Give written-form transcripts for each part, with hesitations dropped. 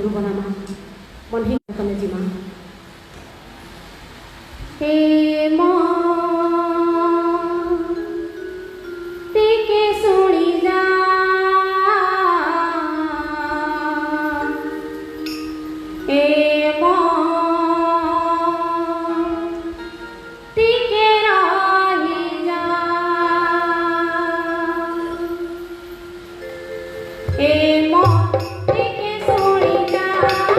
गुरु बनामा मन ही कने जिमा हे मो टिके सुनी जा हे मो टिके रही जा हे मो टिके सुनी जा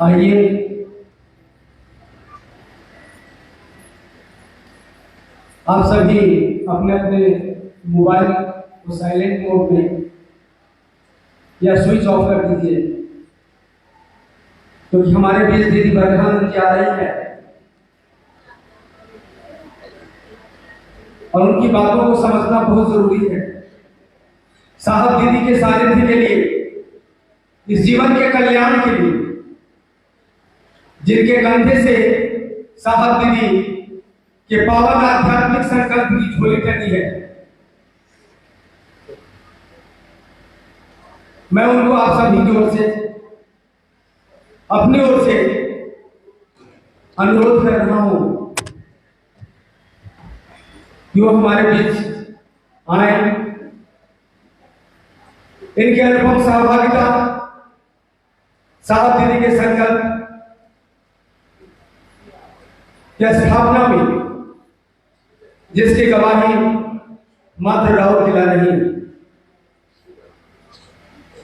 आइए आप सभी अपने अपने मोबाइल को साइलेंट मोड में या स्विच ऑफ कर दीजिए, क्योंकि हमारे बीच दीदी बरखान जी आ रही है और उनकी बातों को समझना बहुत जरूरी है। साहब दीदी के सानिध्य के लिए, इस जीवन के कल्याण के लिए, जिनके कंधे से साहब दीदी के पावन आध्यात्मिक संकल्प की झोली टंगी है, मैं उनको आप सभी की ओर से, अपनी ओर से अनुरोध कर रहा हूं कि वो हमारे बीच आए। इनके अनुपम सहभागिता साहब दीदी के संकल्प या स्थापना में, जिसकी गवाही मात्र राहुल किला नहीं,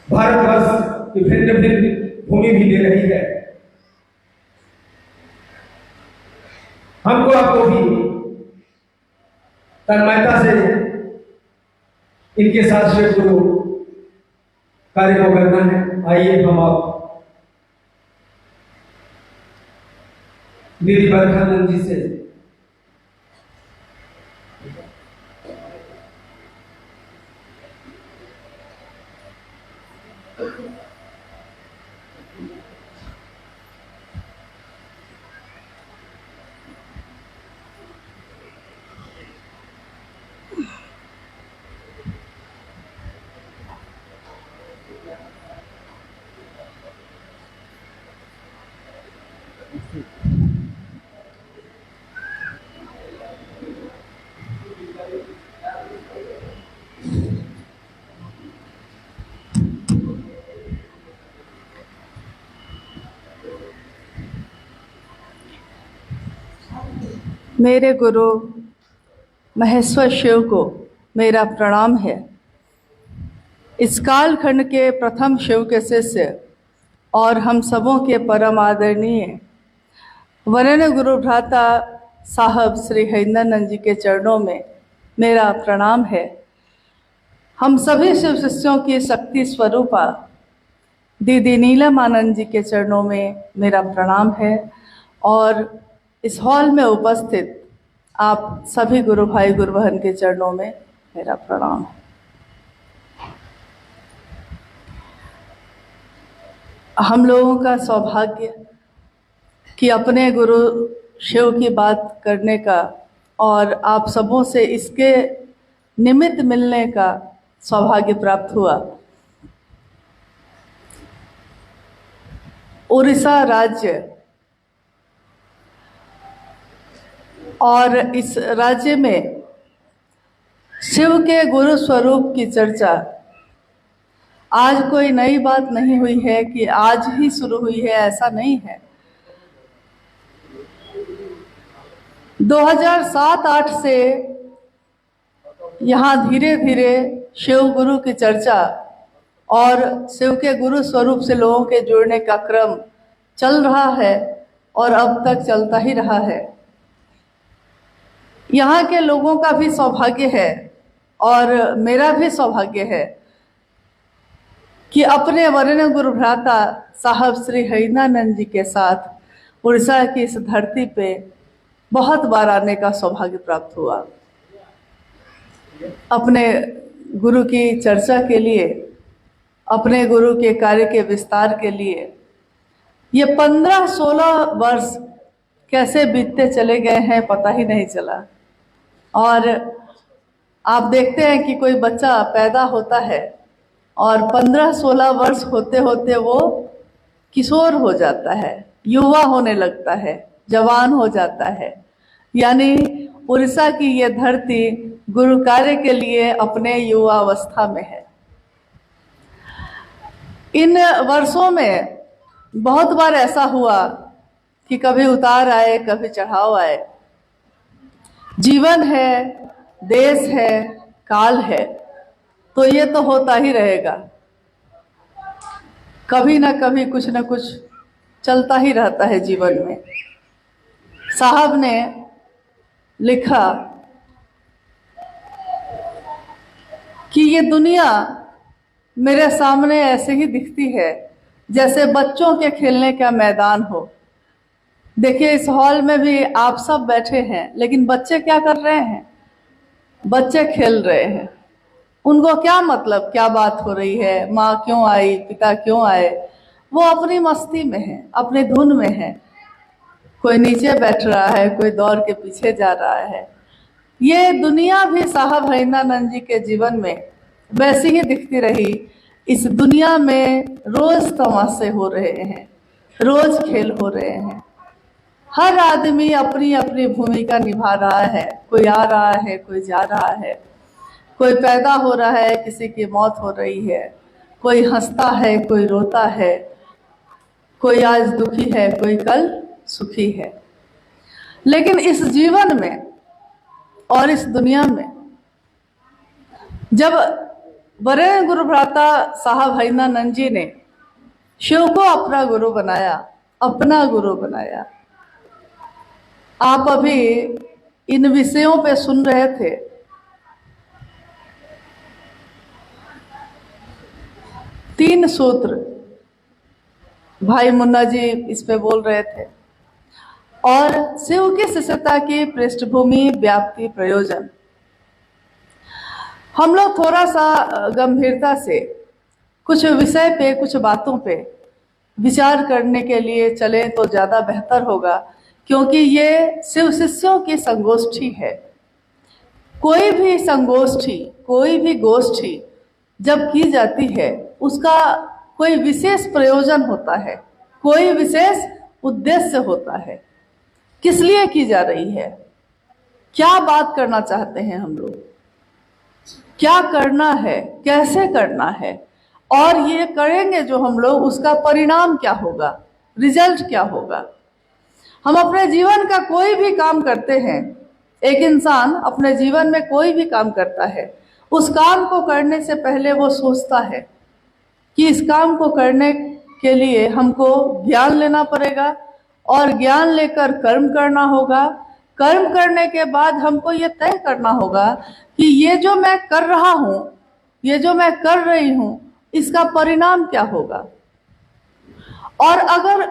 भारतवर्ष की भिन्न भिन्न भूमि भी दे रही है। हमको आपको भी तन्मयता से इनके साथ शिव गुरु कार्य को करना है। आइए हम आप दीदी बरखानंद जी से मेरे गुरु महेश्वर शिव को मेरा प्रणाम है। इस कालखंड के प्रथम शिव के शिष्य और हम सबों के परम आदरणीय वरेण्य गुरु भ्राता साहब श्री हरिंदरानंद जी के चरणों में मेरा प्रणाम है। हम सभी शिव शिष्यों की शक्ति स्वरूपा दीदी नीलम आनंद जी के चरणों में मेरा प्रणाम है और इस हॉल में उपस्थित आप सभी गुरु भाई गुरु बहन के चरणों में मेरा प्रणाम है। हम लोगों का सौभाग्य कि अपने गुरु शिव की बात करने का और आप सबों से इसके निमित्त मिलने का सौभाग्य प्राप्त हुआ। उड़ीसा राज्य और इस राज्य में शिव के गुरु स्वरूप की चर्चा आज कोई नई बात नहीं हुई है कि आज ही शुरू हुई है, ऐसा नहीं है। 2007-8 से यहाँ धीरे धीरे शिव गुरु की चर्चा और शिव के गुरु स्वरूप से लोगों के जुड़ने का क्रम चल रहा है और अब तक चलता ही रहा है। यहाँ के लोगों का भी सौभाग्य है और मेरा भी सौभाग्य है कि अपने वरेण्य गुरु भ्राता साहब श्री हरिंदरानंद जी के साथ उड़ीसा की इस धरती पे बहुत बार आने का सौभाग्य प्राप्त हुआ। अपने गुरु की चर्चा के लिए, अपने गुरु के कार्य के विस्तार के लिए ये 15-16 वर्ष कैसे बीतते चले गए हैं पता ही नहीं चला। और आप देखते हैं कि कोई बच्चा पैदा होता है और 15-16 वर्ष होते होते वो किशोर हो जाता है, युवा होने लगता है, जवान हो जाता है। यानी उड़ीसा की ये धरती गुरु कार्य के लिए अपने युवा अवस्था में है। इन वर्षों में बहुत बार ऐसा हुआ कि कभी उतार आए, कभी चढ़ाव आए। जीवन है, देश है, काल है, तो ये तो होता ही रहेगा। कभी ना कभी कुछ ना कुछ चलता ही रहता है जीवन में। साहब ने लिखा कि ये दुनिया मेरे सामने ऐसे ही दिखती है जैसे बच्चों के खेलने का मैदान हो। देखिए, इस हॉल में भी आप सब बैठे हैं, लेकिन बच्चे क्या कर रहे हैं? बच्चे खेल रहे हैं। उनको क्या मतलब क्या बात हो रही है, माँ क्यों आई, पिता क्यों आए? वो अपनी मस्ती में है, अपनी धुन में है। कोई नीचे बैठ रहा है, कोई दौड़ के पीछे जा रहा है। ये दुनिया भी साहब हरिंद्रानंद जी के जीवन में वैसी ही दिखती रही। इस दुनिया में रोज तमाशे हो रहे हैं, रोज खेल हो रहे हैं। हर आदमी अपनी अपनी भूमिका निभा रहा है। कोई आ रहा है, कोई जा रहा है, कोई पैदा हो रहा है, किसी की मौत हो रही है, कोई हंसता है, कोई रोता है, कोई आज दुखी है, कोई कल सुखी है। लेकिन इस जीवन में और इस दुनिया में जब वरेण्य गुरु भ्राता साहब हरिंद्रानंद जी ने शिव को अपना गुरु बनाया, अपना गुरु बनाया। आप अभी इन विषयों पे सुन रहे थे। तीन सूत्र भाई मुन्ना जी इस पे बोल रहे थे, और शिव की शिष्यता की पृष्ठभूमि, व्याप्ति, प्रयोजन। हम लोग थोड़ा सा गंभीरता से कुछ विषय पे, कुछ बातों पे विचार करने के लिए चले तो ज़्यादा बेहतर होगा, क्योंकि ये शिव शिष्यों की संगोष्ठी है। कोई भी संगोष्ठी, कोई भी गोष्ठी जब की जाती है, उसका कोई विशेष प्रयोजन होता है, कोई विशेष उद्देश्य होता है। किस लिए की जा रही है, क्या बात करना चाहते हैं हम लोग, क्या करना है, कैसे करना है, और ये करेंगे जो हम लोग, उसका परिणाम क्या होगा, रिजल्ट क्या होगा। हम अपने जीवन का कोई भी काम करते हैं, एक इंसान अपने जीवन में कोई भी काम करता है, उस काम को करने से पहले वो सोचता है कि इस काम को करने के लिए हमको ज्ञान लेना पड़ेगा, और ज्ञान लेकर कर्म करना होगा। कर्म करने के बाद हमको ये तय करना होगा कि ये जो मैं कर रहा हूँ, ये जो मैं कर रही हूँ, इसका परिणाम क्या होगा। और अगर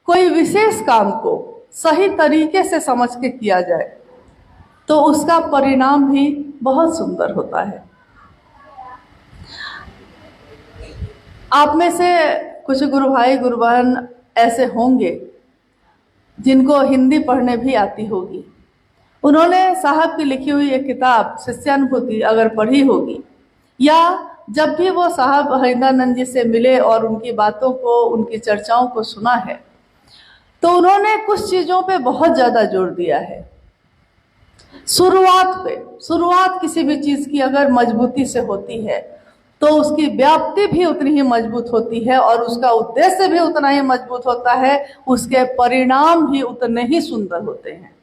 कोई विशेष काम को सही तरीके से समझ के किया जाए तो उसका परिणाम भी बहुत सुंदर होता है। आप में से कुछ गुरु भाई, गुरु बहन ऐसे होंगे जिनको हिंदी पढ़ने भी आती होगी। उन्होंने साहब की लिखी हुई एक किताब शिष्यानुभूति अगर पढ़ी होगी, या जब भी वो साहब हरिंद्रानंद जी से मिले और उनकी बातों को, उनकी चर्चाओं को सुना है, तो उन्होंने कुछ चीज़ों पे बहुत ज़्यादा जोर दिया है। शुरुआत पे, शुरुआत किसी भी चीज़ की अगर मजबूती से होती है तो उसकी व्याप्ति भी उतनी ही मजबूत होती है, और उसका उद्देश्य भी उतना ही मजबूत होता है, उसके परिणाम भी उतने ही सुंदर होते हैं।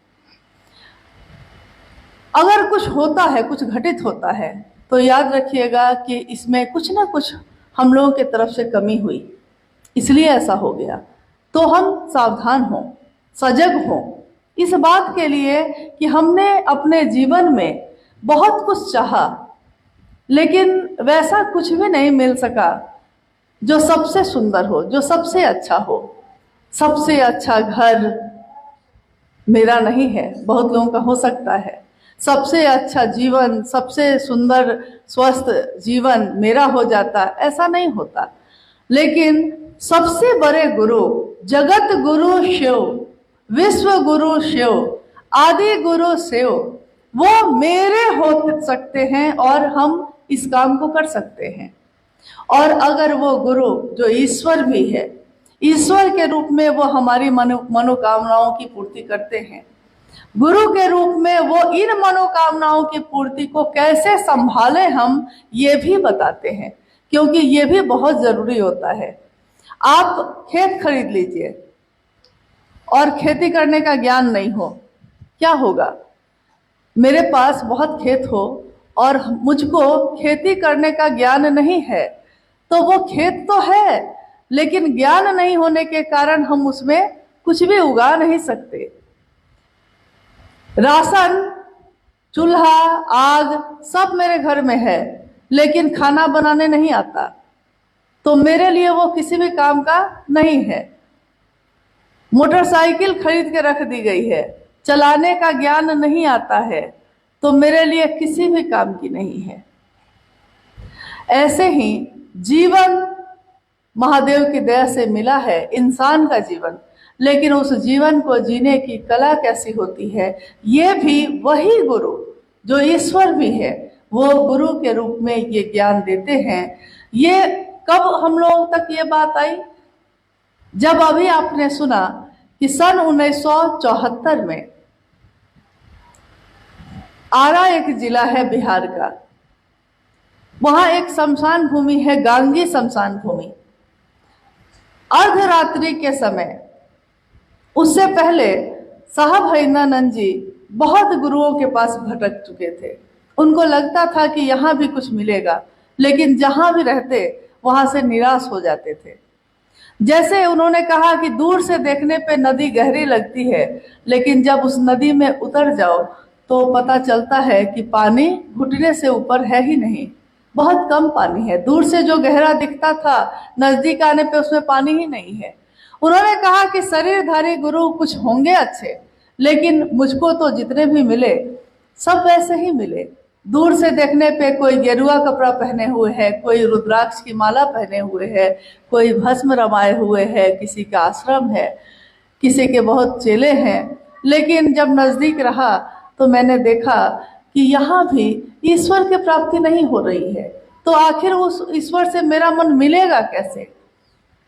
अगर कुछ होता है, कुछ घटित होता है, तो याद रखिएगा कि इसमें कुछ ना कुछ हम लोगों की तरफ से कमी हुई, इसलिए ऐसा हो गया। तो हम सावधान हों, सजग हों इस बात के लिए कि हमने अपने जीवन में बहुत कुछ चाहा, लेकिन वैसा कुछ भी नहीं मिल सका जो सबसे सुंदर हो, जो सबसे अच्छा हो। सबसे अच्छा घर मेरा नहीं है, बहुत लोगों का हो सकता है। सबसे अच्छा जीवन, सबसे सुंदर स्वस्थ जीवन मेरा हो जाता, ऐसा नहीं होता। लेकिन सबसे बड़े गुरु, जगत गुरु शिव, विश्व गुरु शिव, आदि गुरु शिव, वो मेरे हो सकते हैं और हम इस काम को कर सकते हैं। और अगर वो गुरु जो ईश्वर भी है, ईश्वर के रूप में वो हमारी मनोकामनाओं की पूर्ति करते हैं, गुरु के रूप में वो इन मनोकामनाओं की पूर्ति को कैसे संभालें हम, ये भी बताते हैं, क्योंकि ये भी बहुत जरूरी होता है। आप खेत खरीद लीजिए और खेती करने का ज्ञान नहीं हो, क्या होगा। मेरे पास बहुत खेत हो और मुझको खेती करने का ज्ञान नहीं है, तो वो खेत तो है लेकिन ज्ञान नहीं होने के कारण हम उसमें कुछ भी उगा नहीं सकते। राशन, चूल्हा, आग सब मेरे घर में है, लेकिन खाना बनाने नहीं आता, तो मेरे लिए वो किसी भी काम का नहीं है। मोटरसाइकिल खरीद के रख दी गई है, चलाने का ज्ञान नहीं आता है, तो मेरे लिए किसी भी काम की नहीं है। ऐसे ही जीवन महादेव की दया से मिला है, इंसान का जीवन, लेकिन उस जीवन को जीने की कला कैसी होती है, ये भी वही गुरु जो ईश्वर भी है, वो गुरु के रूप में ये ज्ञान देते हैं। ये कब हम लोगों तक ये बात आई? जब अभी आपने सुना कि सन 1974 में आरा एक जिला है बिहार का, वहां एक शमशान भूमि है, गांगी शमशान भूमि। अर्धरात्रि के समय, उससे पहले साहब हरिनानंद जी बहुत गुरुओं के पास भटक चुके थे। उनको लगता था कि यहाँ भी कुछ मिलेगा, लेकिन जहां भी रहते वहां से निराश हो जाते थे। जैसे उन्होंने कहा कि दूर से देखने पे नदी गहरी लगती है, लेकिन जब उस नदी में उतर जाओ तो पता चलता है कि पानी घुटने से ऊपर है ही नहीं, बहुत कम पानी है। दूर से जो गहरा दिखता था, नजदीक आने पे उसमें पानी ही नहीं है। उन्होंने कहा कि शरीरधारी गुरु कुछ होंगे अच्छे, लेकिन मुझको तो जितने भी मिले सब वैसे ही मिले। दूर से देखने पे कोई गेरुआ कपड़ा पहने हुए है, कोई रुद्राक्ष की माला पहने हुए है, कोई भस्म रमाए हुए है, किसी का आश्रम है, किसी के बहुत चेले हैं, लेकिन जब नजदीक रहा तो मैंने देखा कि यहाँ भी ईश्वर की प्राप्ति नहीं हो रही है। तो आखिर उस ईश्वर से मेरा मन मिलेगा कैसे?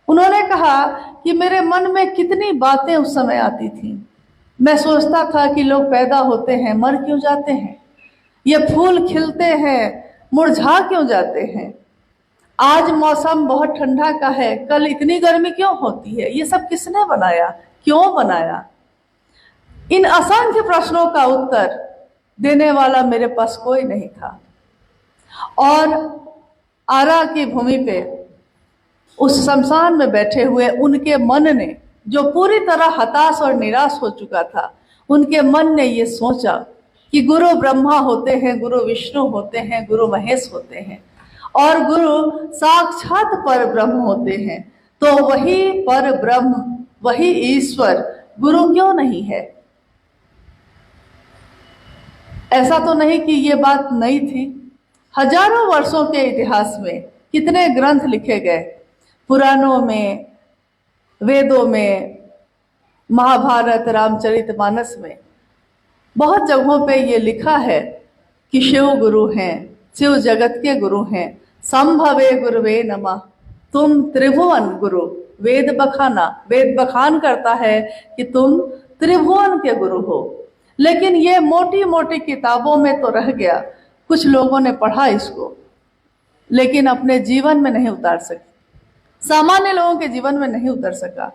उन्होंने कहा कि मेरे मन में कितनी बातें उस समय आती थी। मैं सोचता था कि लोग पैदा होते हैं, मर क्यों जाते हैं? ये फूल खिलते हैं, मुरझा क्यों जाते हैं? आज मौसम बहुत ठंडा का है, कल इतनी गर्मी क्यों होती है? ये सब किसने बनाया, क्यों बनाया? इन असंख्य प्रश्नों का उत्तर देने वाला मेरे पास कोई नहीं था। और आरा की भूमि पे उस शमशान में बैठे हुए उनके मन ने, जो पूरी तरह हताश और निराश हो चुका था, उनके मन ने ये सोचा कि गुरु ब्रह्मा होते हैं, गुरु विष्णु होते हैं, गुरु महेश होते हैं, और गुरु साक्षात पर ब्रह्म होते हैं। तो वही पर ब्रह्म, वही ईश्वर गुरु क्यों नहीं है? ऐसा तो नहीं कि ये बात नई थी। हजारों वर्षों के इतिहास में कितने ग्रंथ लिखे गए, पुराणों में, वेदों में, महाभारत, रामचरितमानस में, बहुत जगहों पे ये लिखा है कि शिव गुरु हैं, शिव जगत के गुरु हैं। संभवे गुरुवे नमः, तुम त्रिभुवन गुरु। वेद बखाना, वेद बखान करता है कि तुम त्रिभुवन के गुरु हो। लेकिन ये मोटी मोटी किताबों में तो रह गया, कुछ लोगों ने पढ़ा इसको, लेकिन अपने जीवन में नहीं उतार सके, सामान्य लोगों के जीवन में नहीं उतर सका।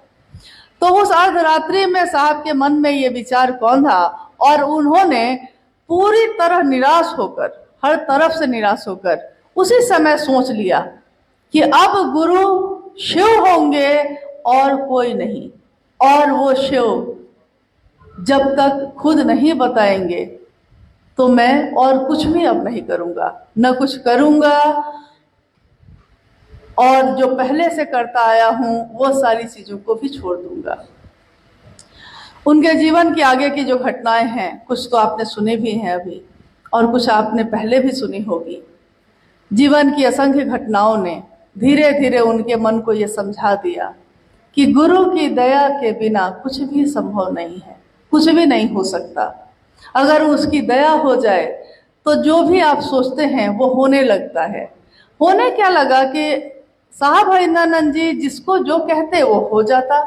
तो उस अर्धरात्रि में साहब के मन में ये विचार कौन था, और उन्होंने पूरी तरह निराश होकर, हर तरफ से निराश होकर उसी समय सोच लिया कि अब गुरु शिव होंगे और कोई नहीं। और वो शिव जब तक खुद नहीं बताएंगे तो मैं और कुछ भी अब नहीं करूंगा, न कुछ करूंगा, और जो पहले से करता आया हूं वो सारी चीजों को भी छोड़ दूंगा। उनके जीवन की आगे की जो घटनाएं हैं, कुछ तो आपने सुनी भी हैं अभी, और कुछ आपने पहले भी सुनी होगी। जीवन की असंख्य घटनाओं ने धीरे धीरे उनके मन को ये समझा दिया कि गुरु की दया के बिना कुछ भी संभव नहीं है, कुछ भी नहीं हो सकता। अगर उसकी दया हो जाए तो जो भी आप सोचते हैं वो होने लगता है। होने क्या लगा कि साहब हरिनानंद जी जिसको जो कहते वो हो जाता।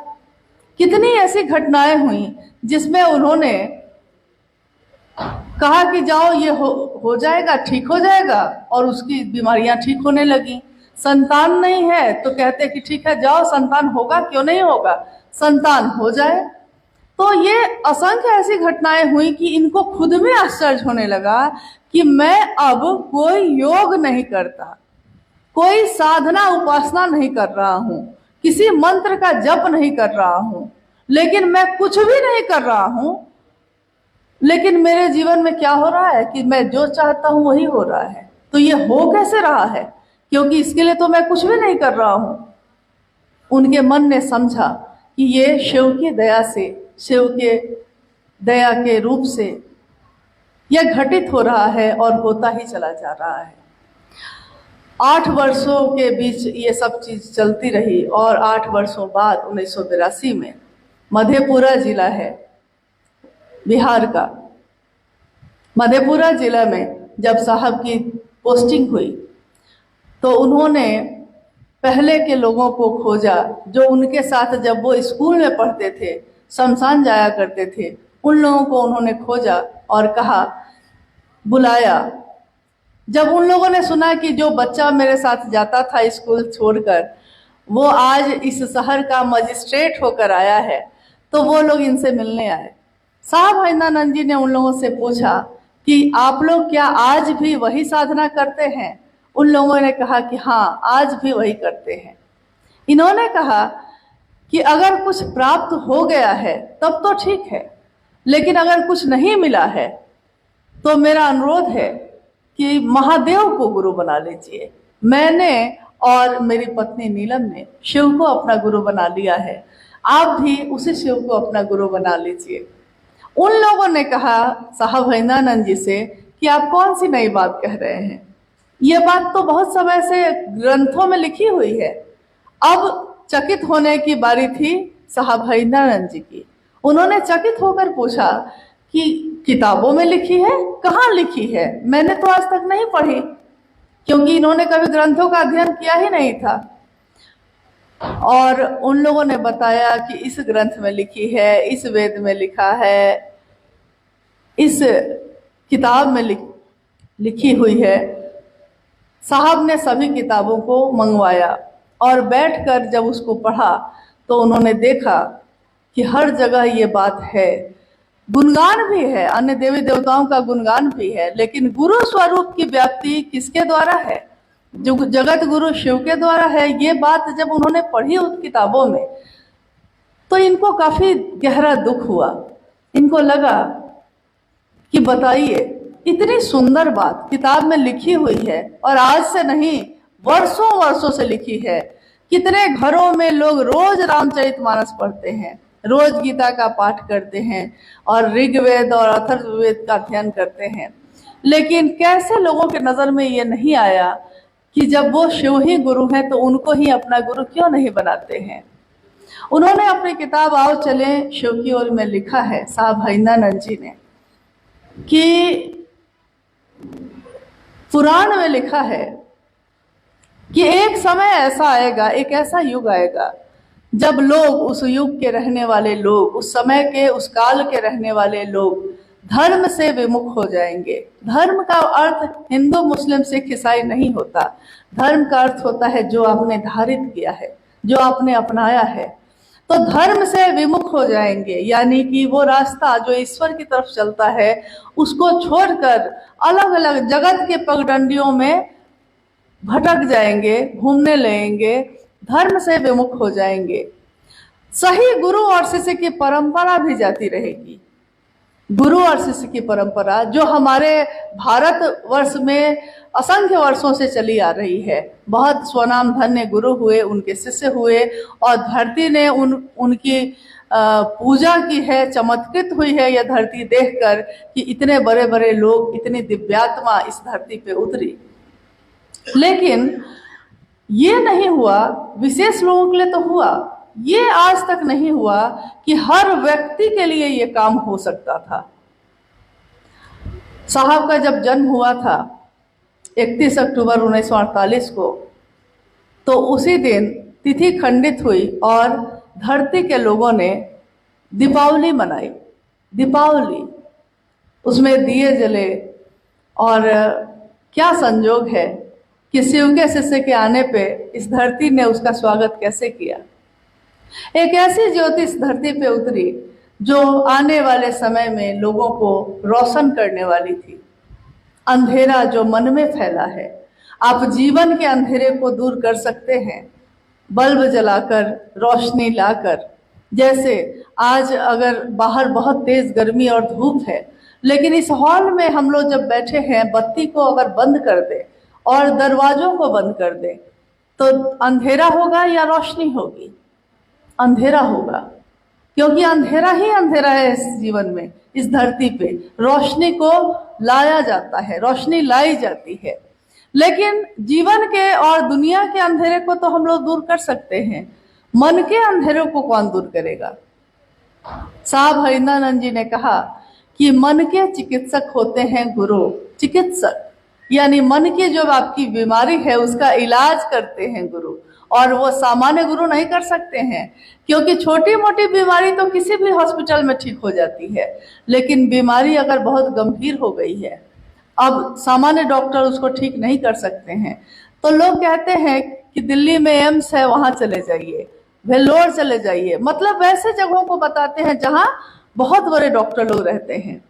कितनी ऐसी घटनाएं हुई जिसमें उन्होंने कहा कि जाओ ये हो जाएगा, ठीक हो जाएगा, और उसकी बीमारियां ठीक होने लगी। संतान नहीं है तो कहते कि ठीक है जाओ, संतान होगा, क्यों नहीं होगा, संतान हो जाए। तो ये असंख्य ऐसी घटनाएं हुई कि इनको खुद में आश्चर्य होने लगा कि मैं अब कोई योग नहीं करता, कोई साधना उपासना नहीं कर रहा हूं, किसी मंत्र का जप नहीं कर रहा हूं, लेकिन मैं कुछ भी नहीं कर रहा हूं, लेकिन मेरे जीवन में क्या हो रहा है कि मैं जो चाहता हूं वही हो रहा है। तो ये हो कैसे रहा है? क्योंकि इसके लिए तो मैं कुछ भी नहीं कर रहा हूं। उनके मन ने समझा कि ये शिव की दया से, शिव के दया के रूप से यह घटित हो रहा है और होता ही चला जा रहा है। 8 वर्षों के बीच ये सब चीज चलती रही और 8 वर्षों बाद 1982 में मधेपुरा जिला है बिहार का, मधेपुरा जिला में जब साहब की पोस्टिंग हुई तो उन्होंने पहले के लोगों को खोजा जो उनके साथ जब वो स्कूल में पढ़ते थे, शमशान जाया करते थे, उन लोगों को उन्होंने खोजा और कहा, बुलाया। जब उन लोगों ने सुना कि जो बच्चा मेरे साथ जाता था स्कूल छोड़कर वो आज इस शहर का मजिस्ट्रेट होकर आया है, तो वो लोग इनसे मिलने आए। साहब हरिंद्रानंद जी ने उन लोगों से पूछा कि आप लोग क्या आज भी वही साधना करते हैं? उन लोगों ने कहा कि हाँ, आज भी वही करते हैं। इन्होंने कहा कि अगर कुछ प्राप्त हो गया है तब तो ठीक है, लेकिन अगर कुछ नहीं मिला है तो मेरा अनुरोध है कि महादेव को गुरु बना लीजिए। मैंने और मेरी पत्नी नीलम ने शिव को अपना गुरु बना लिया है, आप भी उसी शिव को अपना गुरु बना लीजिए। उन लोगों ने कहा साहब हरिंद्रानंद जी से कि आप कौन सी नई बात कह रहे हैं, ये बात तो बहुत समय से ग्रंथों में लिखी हुई है। अब चकित होने की बारी थी साहब हरिंद्रानंद जी की। उन्होंने चकित होकर पूछा कि किताबों में लिखी है? कहाँ लिखी है? मैंने तो आज तक नहीं पढ़ी, क्योंकि इन्होंने कभी ग्रंथों का अध्ययन किया ही नहीं था। और उन लोगों ने बताया कि इस ग्रंथ में लिखी है, इस वेद में लिखा है, इस किताब में लिखी हुई है। साहब ने सभी किताबों को मंगवाया और बैठकर जब उसको पढ़ा तो उन्होंने देखा कि हर जगह ये बात है। गुणगान भी है, अन्य देवी देवताओं का गुणगान भी है, लेकिन गुरु स्वरूप की व्याप्ति किसके द्वारा है? जो जगत गुरु शिव के द्वारा है। ये बात जब उन्होंने पढ़ी उस किताबों में तो इनको काफी गहरा दुख हुआ। इनको लगा कि बताइए, इतनी सुंदर बात किताब में लिखी हुई है और आज से नहीं, वर्षों वर्षों से लिखी है। कितने घरों में लोग रोज रामचरितमानस पढ़ते हैं, रोज गीता का पाठ करते हैं और ऋग्वेद और अथर्ववेद का अध्ययन करते हैं, लेकिन कैसे लोगों के नजर में ये नहीं आया कि जब वो शिव ही गुरु हैं तो उनको ही अपना गुरु क्यों नहीं बनाते हैं। उन्होंने अपनी किताब आओ चले शिव की ओर में लिखा है साहब हरिंद्रानंद जी ने कि पुराण में लिखा है कि एक समय ऐसा आएगा, एक ऐसा युग आएगा जब लोग, उस युग के रहने वाले लोग, उस समय के, उस काल के रहने वाले लोग धर्म से विमुख हो जाएंगे। धर्म का अर्थ हिंदू मुस्लिम सिख ईसाई नहीं होता। धर्म का अर्थ होता है जो आपने धारित किया है, जो आपने अपनाया है। तो धर्म से विमुख हो जाएंगे, यानी कि वो रास्ता जो ईश्वर की तरफ चलता है उसको छोड़कर अलग अलग जगत के पगडंडियों में भटक जाएंगे, घूमने लगेंगे, धर्म से विमुख हो जाएंगे। सही गुरु और शिष्य की परंपरा भी जाती रहेगी। गुरु और शिष्य की परंपरा जो हमारे भारत वर्ष में असंख्य वर्षों से चली आ रही है। बहुत स्वनाम धन्य गुरु हुए, उनके शिष्य हुए और धरती ने उनकी पूजा की है, चमत्कृत हुई है यह धरती देखकर कि इतने बड़े बड़े लोग, इतनी दिव्यात्मा इस धरती पे उतरी। लेकिन ये नहीं हुआ, विशेष लोगों के लिए तो हुआ, ये आज तक नहीं हुआ कि हर व्यक्ति के लिए ये काम हो सकता था। साहब का जब जन्म हुआ था 31 अक्टूबर 1948 को, तो उसी दिन तिथि खंडित हुई और धरती के लोगों ने दीपावली मनाई। दीपावली, उसमें दिए जले और क्या संजोग है कि शिव के शिष्य के आने पे इस धरती ने उसका स्वागत कैसे किया। एक ऐसी ज्योति इस धरती पे उतरी जो आने वाले समय में लोगों को रोशन करने वाली थी। अंधेरा जो मन में फैला है, आप जीवन के अंधेरे को दूर कर सकते हैं। बल्ब जलाकर, रोशनी लाकर। जैसे आज अगर बाहर बहुत तेज गर्मी और धूप है, लेकिन इस हॉल में हम लोग जब बैठे हैं, बत्ती को अगर बंद कर दे और दरवाजों को बंद कर दे तो अंधेरा होगा या रोशनी होगी? अंधेरा होगा, क्योंकि अंधेरा ही अंधेरा है इस जीवन में, इस धरती पे। रोशनी को लाया जाता है, रोशनी लाई जाती है। लेकिन जीवन के और दुनिया के अंधेरे को तो हम लोग दूर कर सकते हैं, मन के अंधेरे को कौन दूर करेगा? साहब हरिंद्रानंद जी ने कहा कि मन के चिकित्सक होते हैं गुरु। चिकित्सक यानी मन की जो आपकी बीमारी है उसका इलाज करते हैं गुरु, और वो सामान्य गुरु नहीं कर सकते हैं, क्योंकि छोटी मोटी बीमारी तो किसी भी हॉस्पिटल में ठीक हो जाती है, लेकिन बीमारी अगर बहुत गंभीर हो गई है, अब सामान्य डॉक्टर उसको ठीक नहीं कर सकते हैं। तो लोग कहते हैं कि दिल्ली में एम्स है, वहां चले जाइए, वेल्लोर चले जाइए, मतलब वैसे जगहों को बताते हैं जहां बहुत बड़े डॉक्टर लोग रहते हैं।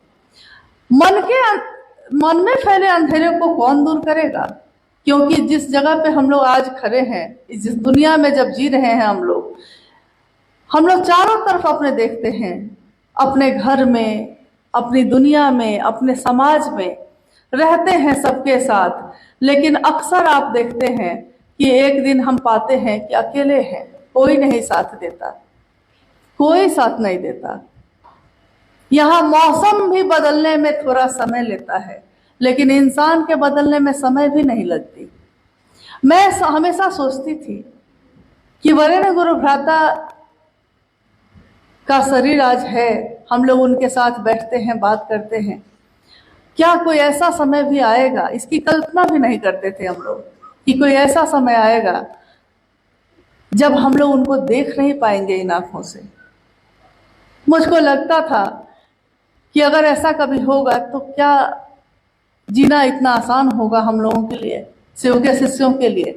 मन में फैले अंधेरे को कौन दूर करेगा? क्योंकि जिस जगह पे हम लोग आज खड़े हैं, जिस दुनिया में जब जी रहे हैं हम लोग चारों तरफ अपने देखते हैं, अपने घर में, अपनी दुनिया में, अपने समाज में रहते हैं सबके साथ, लेकिन अक्सर आप देखते हैं कि एक दिन हम पाते हैं कि अकेले हैं, कोई नहीं साथ देता, कोई साथ नहीं देता। यहाँ मौसम भी बदलने में थोड़ा समय लेता है, लेकिन इंसान के बदलने में समय भी नहीं लगती। मैं हमेशा सोचती थी कि वरेण्य गुरु भ्राता का शरीर आज है, हम लोग उनके साथ बैठते हैं, बात करते हैं, क्या कोई ऐसा समय भी आएगा? इसकी कल्पना भी नहीं करते थे हम लोग कि कोई ऐसा समय आएगा जब हम लोग उनको देख नहीं पाएंगे इन आंखों से। मुझको लगता था कि अगर ऐसा कभी होगा तो क्या जीना इतना आसान होगा हम लोगों के लिए, शिव के शिष्यों के लिए,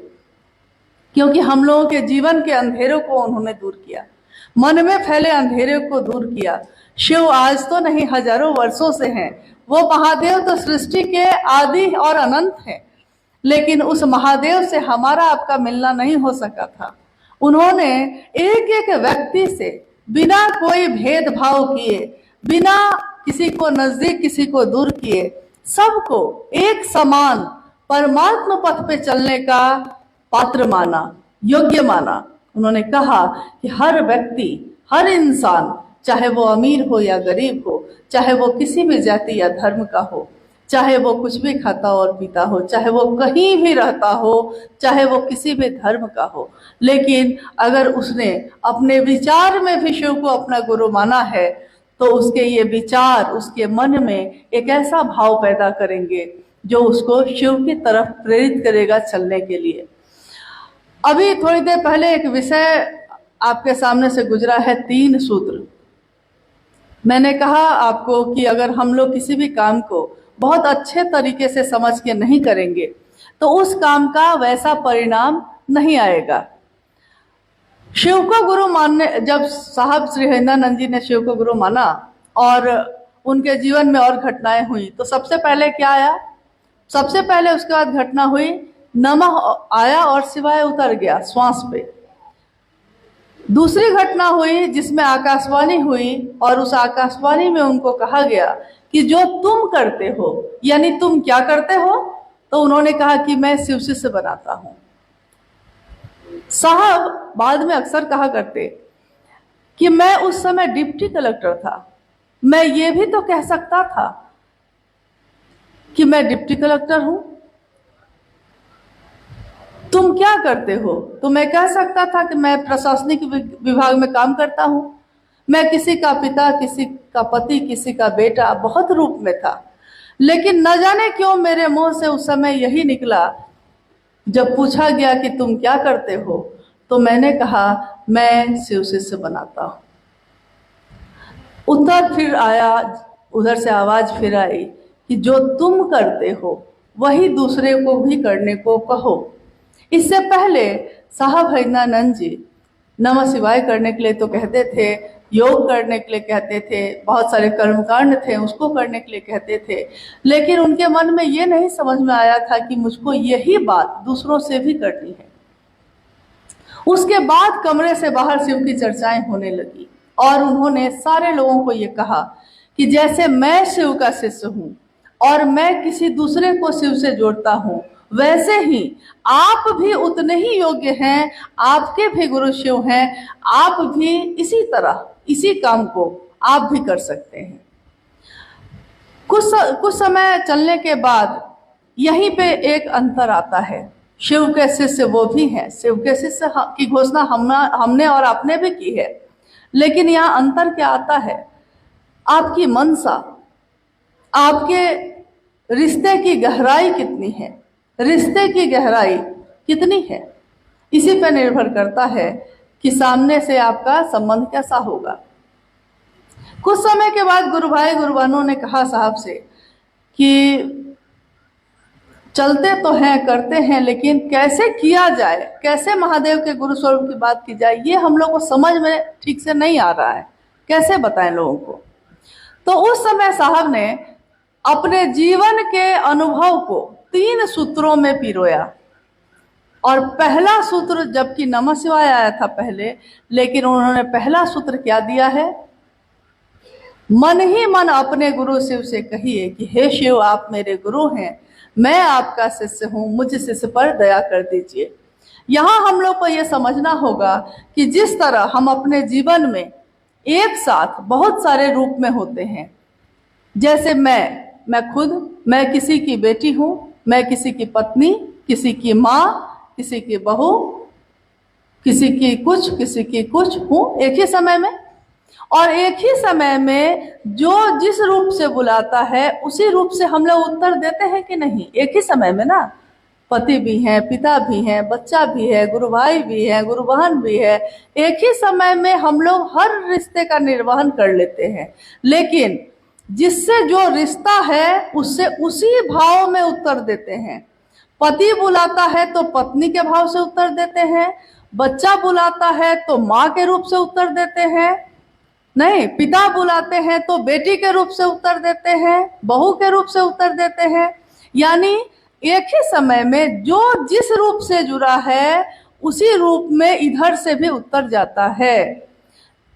क्योंकि हम लोगों के जीवन के अंधेरों को उन्होंने दूर किया, मन में फैले अंधेरे को दूर किया। शिव आज तो नहीं, हजारों वर्षों से हैं। वो महादेव तो सृष्टि के आदि और अनंत हैं, लेकिन उस महादेव से हमारा आपका मिलना नहीं हो सका था। उन्होंने एक एक व्यक्ति से बिना कोई भेदभाव किए, बिना किसी को नजदीक किसी को दूर किए, सबको एक समान परमात्मा पथ पे चलने का पात्र माना, योग्य माना। उन्होंने कहा कि हर व्यक्ति, हर इंसान, चाहे वो अमीर हो या गरीब हो, चाहे वो किसी भी जाति या धर्म का हो, चाहे वो कुछ भी खाता और पीता हो, चाहे वो कहीं भी रहता हो, चाहे वो किसी भी धर्म का हो, लेकिन अगर उसने अपने विचार में भी शिव को अपना गुरु माना है तो उसके ये विचार उसके मन में एक ऐसा भाव पैदा करेंगे जो उसको शिव की तरफ प्रेरित करेगा चलने के लिए। अभी थोड़ी देर पहले एक विषय आपके सामने से गुजरा है, 3 सूत्र। मैंने कहा आपको कि अगर हम लोग किसी भी काम को बहुत अच्छे तरीके से समझ के नहीं करेंगे तो उस काम का वैसा परिणाम नहीं आएगा। शिव को गुरु मानने, जब साहब श्री हरिंद्रानंद जी ने शिव को गुरु माना और उनके जीवन में और घटनाएं हुई, तो सबसे पहले क्या आया? सबसे पहले उसके बाद घटना हुई, नमः आया और शिवाय उतर गया श्वास पे। दूसरी घटना हुई जिसमें आकाशवाणी हुई और उस आकाशवाणी में उनको कहा गया कि जो तुम करते हो, यानी तुम क्या करते हो? तो उन्होंने कहा कि मैं शिव शिष्य बनाता हूं। साहब बाद में अक्सर कहा करते कि मैं उस समय डिप्टी कलेक्टर था, मैं ये भी तो कह सकता था कि मैं डिप्टी कलेक्टर हूं। तुम क्या करते हो? तो मैं कह सकता था कि मैं प्रशासनिक विभाग में काम करता हूं, मैं किसी का पिता, किसी का पति, किसी का बेटा, बहुत रूप में था। लेकिन न जाने क्यों मेरे मुंह से उस समय यही निकला, जब पूछा गया कि तुम क्या करते हो, तो मैंने कहा मैं शिव शिष्य बनाता हूं। उत्तर फिर आया, उधर से आवाज फिर आई कि जो तुम करते हो वही दूसरे को भी करने को कहो। इससे पहले साहब हरिंद्रानंद जी नमः शिवाय करने के लिए तो कहते थे, योग करने के लिए कहते थे, बहुत सारे कर्मकांड थे उसको करने के लिए कहते थे, लेकिन उनके मन में ये नहीं समझ में आया था कि मुझको यही बात दूसरों से भी करनी है। उसके बाद कमरे से बाहर शिव की चर्चाएं होने लगी और उन्होंने सारे लोगों को ये कहा कि जैसे मैं शिव का शिष्य हूँ और मैं किसी दूसरे को शिव से जोड़ता हूँ, वैसे ही आप भी उतने ही योग्य हैं, आपके भी गुरु शिव हैं, आप भी इसी तरह इसी काम को आप भी कर सकते हैं। कुछ समय चलने के बाद यहीं पे एक अंतर आता है। शिव के शिष्य वो भी हैं, शिव के शिष्य की घोषणा हमने और आपने भी की है, लेकिन यहाँ अंतर क्या आता है? आपकी मनसा, आपके रिश्ते की गहराई कितनी है, रिश्ते की गहराई कितनी है, इसी पर निर्भर करता है कि सामने से आपका संबंध कैसा होगा। कुछ समय के बाद गुरु भाई गुरु बहनों ने कहा साहब से कि चलते तो हैं, करते हैं, लेकिन कैसे किया जाए, कैसे महादेव के गुरु स्वरूप की बात की जाए, ये हम लोग को समझ में ठीक से नहीं आ रहा है, कैसे बताएं लोगों को। तो उस समय साहब ने अपने जीवन के अनुभव को 3 सूत्रों में पिरोया। और पहला सूत्र, जबकि नमः शिवाय आया था पहले, लेकिन उन्होंने पहला सूत्र क्या दिया है? मन ही मन अपने गुरु शिव से कहिए कि हे शिव, आप मेरे गुरु हैं, मैं आपका शिष्य हूँ, मुझ शिष्य पर दया कर दीजिए। यहाँ हम लोग को ये समझना होगा कि जिस तरह हम अपने जीवन में एक साथ बहुत सारे रूप में होते हैं, जैसे मैं खुद, मैं किसी की बेटी हूँ, मैं किसी की पत्नी, किसी की माँ, किसी की बहू, किसी की कुछ हूँ एक ही समय में। और एक ही समय में जो जिस रूप से बुलाता है उसी रूप से हम लोग उत्तर देते हैं कि नहीं? एक ही समय में ना, पति भी हैं, पिता भी हैं, बच्चा भी है, गुरु भाई भी है, गुरु बहन भी है, एक ही समय में हम लोग हर रिश्ते का निर्वहन कर लेते हैं। लेकिन जिससे जो रिश्ता है उससे उसी भाव में उत्तर देते हैं। पति बुलाता है तो पत्नी के भाव से उत्तर देते हैं, बच्चा बुलाता है तो माँ के रूप से उत्तर देते हैं, नहीं, पिता बुलाते हैं तो बेटी के रूप से उत्तर देते हैं, बहू के रूप से उत्तर देते हैं। यानी एक ही समय में जो जिस रूप से जुड़ा है उसी रूप में इधर से भी उत्तर जाता है।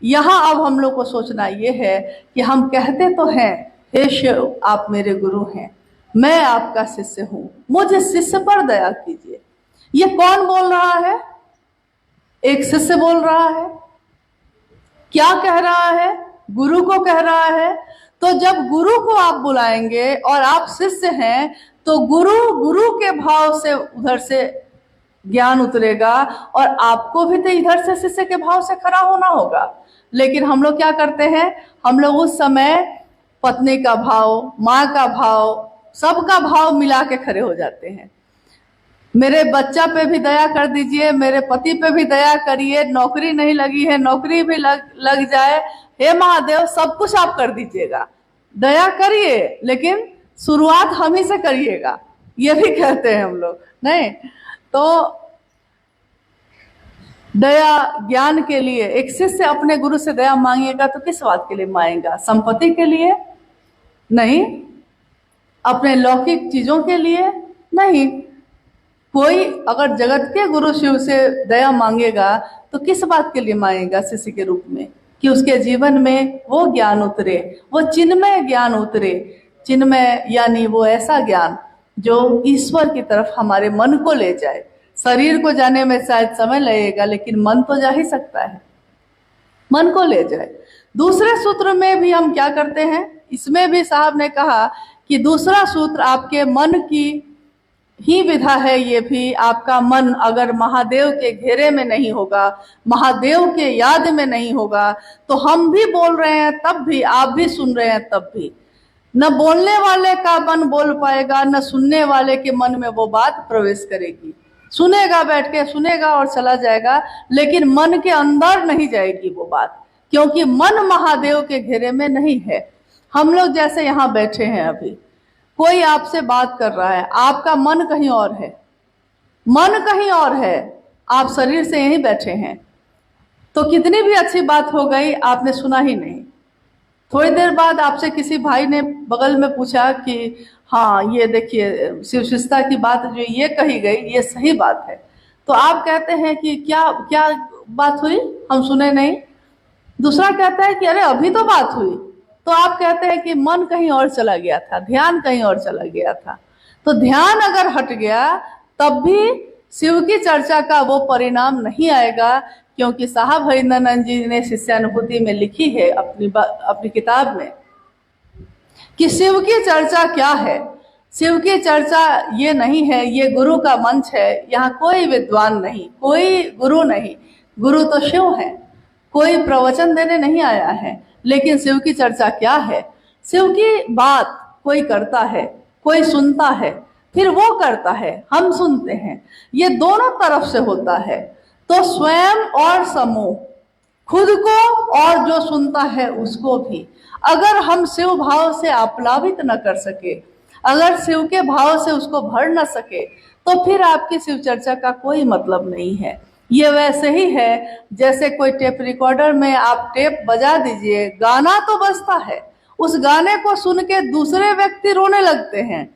यहाँ अब हम लोग को सोचना ये है कि हम कहते तो हैं हे शिव, आप मेरे गुरु हैं, मैं आपका शिष्य हूँ, मुझे शिष्य पर दया कीजिए। ये कौन बोल रहा है? एक शिष्य बोल रहा है। क्या कह रहा है? गुरु को कह रहा है। तो जब गुरु को आप बुलाएंगे और आप शिष्य हैं तो गुरु के भाव से उधर से ज्ञान उतरेगा और आपको भी तो इधर से शिष्य के भाव से खड़ा होना होगा। लेकिन हम लोग क्या करते हैं? हम लोग उस समय पत्नी का भाव, माँ का भाव, सबका भाव मिला के खड़े हो जाते हैं। मेरे बच्चा पे भी दया कर दीजिए, मेरे पति पे भी दया करिए, नौकरी नहीं लगी है, नौकरी भी लग जाए, हे महादेव सब कुछ आप कर दीजिएगा, दया करिए, लेकिन शुरुआत हम ही से करिएगा, ये भी कहते हैं हम लोग। नहीं तो दया ज्ञान के लिए एक शिष्य अपने गुरु से दया मांगेगा तो किस बात के लिए मांगेगा? संपत्ति के लिए नहीं, अपने लौकिक चीजों के लिए नहीं। कोई अगर जगत के गुरु शिव से दया मांगेगा तो किस बात के लिए मांगेगा? शिष्य के रूप में, कि उसके जीवन में वो ज्ञान उतरे, वो चिन्मय ज्ञान उतरे। चिन्मय यानी वो ऐसा ज्ञान जो ईश्वर की तरफ हमारे मन को ले जाए। शरीर को जाने में शायद समय लगेगा, लेकिन मन तो जा ही सकता है, मन को ले जाए। दूसरे सूत्र में भी हम क्या करते हैं? इसमें भी साहब ने कहा कि दूसरा सूत्र आपके मन की ही विधा है। ये भी आपका मन अगर महादेव के घेरे में नहीं होगा, महादेव के याद में नहीं होगा, तो हम भी बोल रहे हैं तब भी, आप भी सुन रहे हैं तब भी, न बोलने वाले का मन बोल पाएगा, न सुनने वाले के मन में वो बात प्रवेश करेगी। सुनेगा, बैठ के सुनेगा और चला जाएगा, लेकिन मन के अंदर नहीं जाएगी वो बात, क्योंकि मन महादेव के घेरे में नहीं है। हम लोग जैसे यहाँ बैठे हैं, अभी कोई आपसे बात कर रहा है, आपका मन कहीं और है, मन कहीं और है, आप शरीर से यहीं बैठे हैं, तो कितनी भी अच्छी बात हो गई, आपने सुना ही नहीं। थोड़ी देर बाद आपसे किसी भाई ने बगल में पूछा कि हाँ ये देखिए शिव शिष्टता की बात जो ये कही गई ये सही बात है, तो आप कहते हैं कि क्या क्या बात हुई, हम सुने नहीं। दूसरा कहता है कि अरे अभी तो बात हुई। तो आप कहते हैं कि मन कहीं और चला गया था, ध्यान कहीं और चला गया था। तो ध्यान अगर हट गया तब भी शिव की चर्चा का वो परिणाम नहीं आएगा, क्योंकि साहब हरिंद्रानंद जी ने शिष्यानुभूति में लिखी है अपनी किताब में कि शिव की चर्चा क्या है। शिव की चर्चा ये नहीं है, ये गुरु का मंच है, यहाँ कोई विद्वान नहीं, कोई गुरु नहीं, गुरु तो शिव है, कोई प्रवचन देने नहीं आया है। लेकिन शिव की चर्चा क्या है? शिव की बात कोई करता है, कोई सुनता है, फिर वो करता है, हम सुनते हैं, ये दोनों तरफ से होता है। तो स्वयं और समूह, खुद को और जो सुनता है उसको भी, अगर हम शिव भाव से आप्लावित न कर सके, अगर शिव के भाव से उसको भर न सके, तो फिर आपकी शिव चर्चा का कोई मतलब नहीं है। ये वैसे ही है जैसे कोई टेप रिकॉर्डर में आप टेप बजा दीजिए, गाना तो बजता है, उस गाने को सुन के दूसरे व्यक्ति रोने लगते हैं,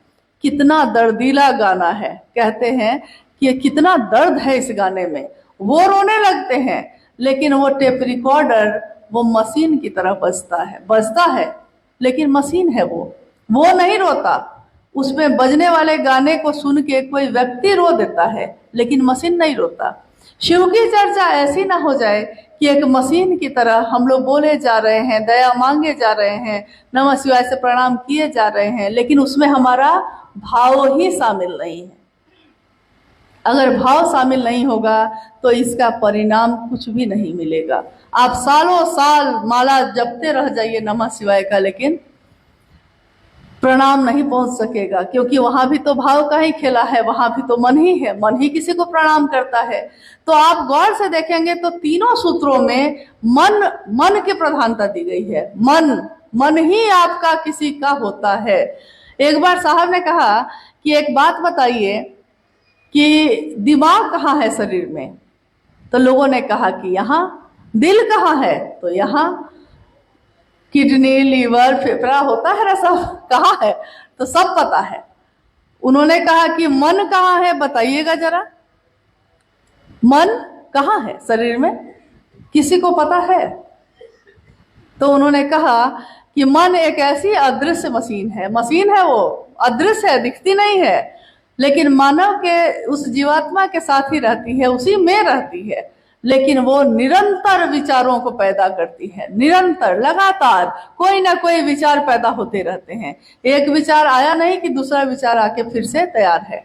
कितना दर्दीला गाना है, कहते हैं कि कितना दर्द है इस गाने में, वो रोने लगते हैं। लेकिन वो टेप रिकॉर्डर वो मशीन की तरह बजता है, लेकिन मशीन है, वो नहीं रोता। उसमें बजने वाले गाने को सुन के कोई व्यक्ति रो देता है, लेकिन मशीन नहीं रोता। शिव की चर्चा ऐसी ना हो जाए कि एक मशीन की तरह हम लोग बोले जा रहे हैं, दया मांगे जा रहे हैं, नमः शिवाय से प्रणाम किए जा रहे हैं, लेकिन उसमें हमारा भाव ही शामिल नहीं है। अगर भाव शामिल नहीं होगा तो इसका परिणाम कुछ भी नहीं मिलेगा। आप सालों साल माला जपते रह जाइए नमः शिवाय का, लेकिन प्रणाम नहीं पहुंच सकेगा, क्योंकि वहां भी तो भाव का ही खेला है, वहां भी तो मन ही है, मन ही किसी को प्रणाम करता है। तो आप गौर से देखेंगे तो तीनों सूत्रों में मन की प्रधानता दी गई है। मन ही आपका किसी का होता है। एक बार साहब ने कहा कि एक बात बताइए कि दिमाग कहाँ है शरीर में? तो लोगों ने कहा कि यहाँ। दिल कहाँ है? तो यहाँ। किडनी, लीवर, फेफड़ा होता है ना, सब कहाँ है? तो सब पता है। उन्होंने कहा कि मन कहाँ है, बताइएगा जरा, मन कहाँ है शरीर में, किसी को पता है? तो उन्होंने कहा कि मन एक ऐसी अदृश्य मशीन है, वो अदृश्य है, दिखती नहीं है, लेकिन मानव के उस जीवात्मा के साथ ही रहती है, उसी में रहती है, लेकिन वो निरंतर विचारों को पैदा करती है, निरंतर लगातार कोई ना कोई विचार पैदा होते रहते हैं। एक विचार आया नहीं कि दूसरा विचार आके फिर से तैयार है।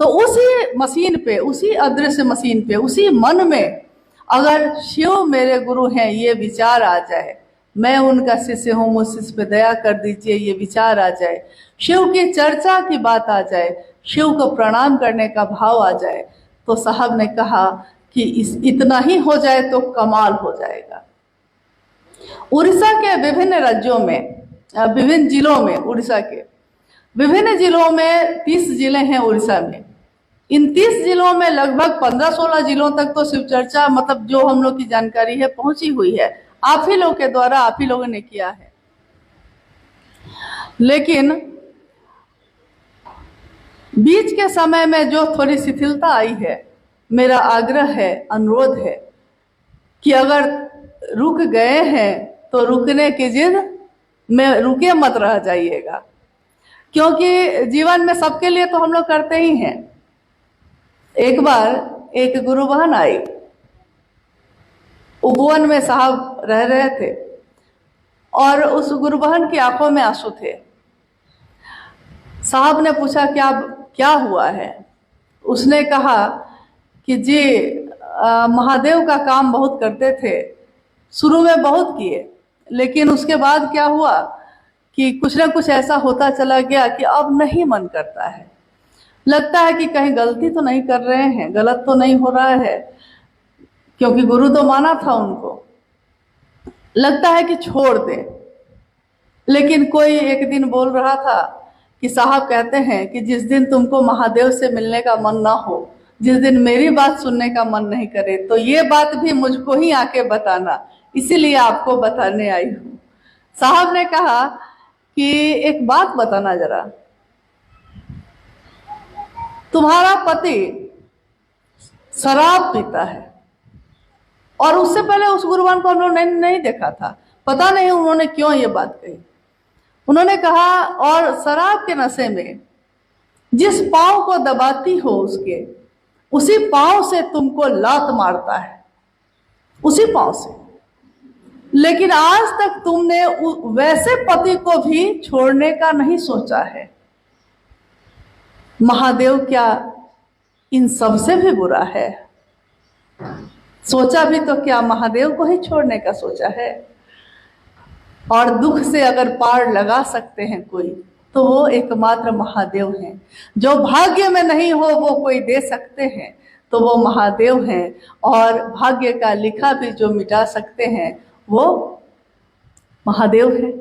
तो उसी मशीन पे, उसी अदृश्य मशीन पे, उसी मन में अगर शिव मेरे गुरु हैं ये विचार आ जाए, मैं उनका शिष्य हूँ, मुझ शिष्य पे दया कर दीजिए, ये विचार आ जाए, शिव की चर्चा की बात आ जाए, शिव को प्रणाम करने का भाव आ जाए, तो साहब ने कहा कि इतना ही हो जाए तो कमाल हो जाएगा। उड़ीसा के विभिन्न राज्यों में, विभिन्न जिलों में, उड़ीसा के विभिन्न जिलों में 30 जिले हैं उड़ीसा में। इन 30 जिलों में लगभग 15-16 जिलों तक तो शिव चर्चा, मतलब जो हम लोग की जानकारी है, पहुंची हुई है। आप ही लोग के द्वारा, आप ही लोगों ने किया है। लेकिन बीच के समय में जो थोड़ी शिथिलता आई है, मेरा आग्रह है, अनुरोध है कि अगर रुक गए हैं तो रुकने की जिद में रुके मत रह जाइएगा, क्योंकि जीवन में सबके लिए तो हम लोग करते ही हैं। एक बार एक गुरु बहन आई, उपवन में साहब रह रहे थे और उस गुरु बहन की आंखों में आंसू थे। साहब ने पूछा क्या हुआ है? उसने कहा कि जी महादेव का काम बहुत करते थे, शुरू में बहुत किए, लेकिन उसके बाद क्या हुआ कि कुछ ना कुछ ऐसा होता चला गया कि अब नहीं मन करता है, लगता है कि कहीं गलती तो नहीं कर रहे हैं, गलत तो नहीं हो रहा है, क्योंकि गुरु तो माना था उनको, लगता है कि छोड़ दे। लेकिन कोई एक दिन बोल रहा था कि साहब कहते हैं कि जिस दिन तुमको महादेव से मिलने का मन ना हो, जिस दिन मेरी बात सुनने का मन नहीं करे, तो ये बात भी मुझको ही आके बताना, इसीलिए आपको बताने आई हूँ। साहब ने कहा कि एक बात बताना जरा, तुम्हारा पति शराब पीता है। और उससे पहले उस गुरुवान को हम लोग नहीं देखा था, पता नहीं उन्होंने क्यों ये बात कही। उन्होंने कहा, और शराब के नशे में जिस पांव को दबाती हो उसके, उसी पांव से तुमको लात मारता है, उसी पांव से। लेकिन आज तक तुमने वैसे पति को भी छोड़ने का नहीं सोचा है। महादेव क्या इन सबसे भी बुरा है? सोचा भी तो क्या महादेव को ही छोड़ने का सोचा है? और दुख से अगर पार लगा सकते हैं कोई, तो वो एकमात्र महादेव हैं। जो भाग्य में नहीं हो वो कोई दे सकते हैं, तो वो महादेव हैं। और भाग्य का लिखा भी जो मिटा सकते हैं वो महादेव हैं।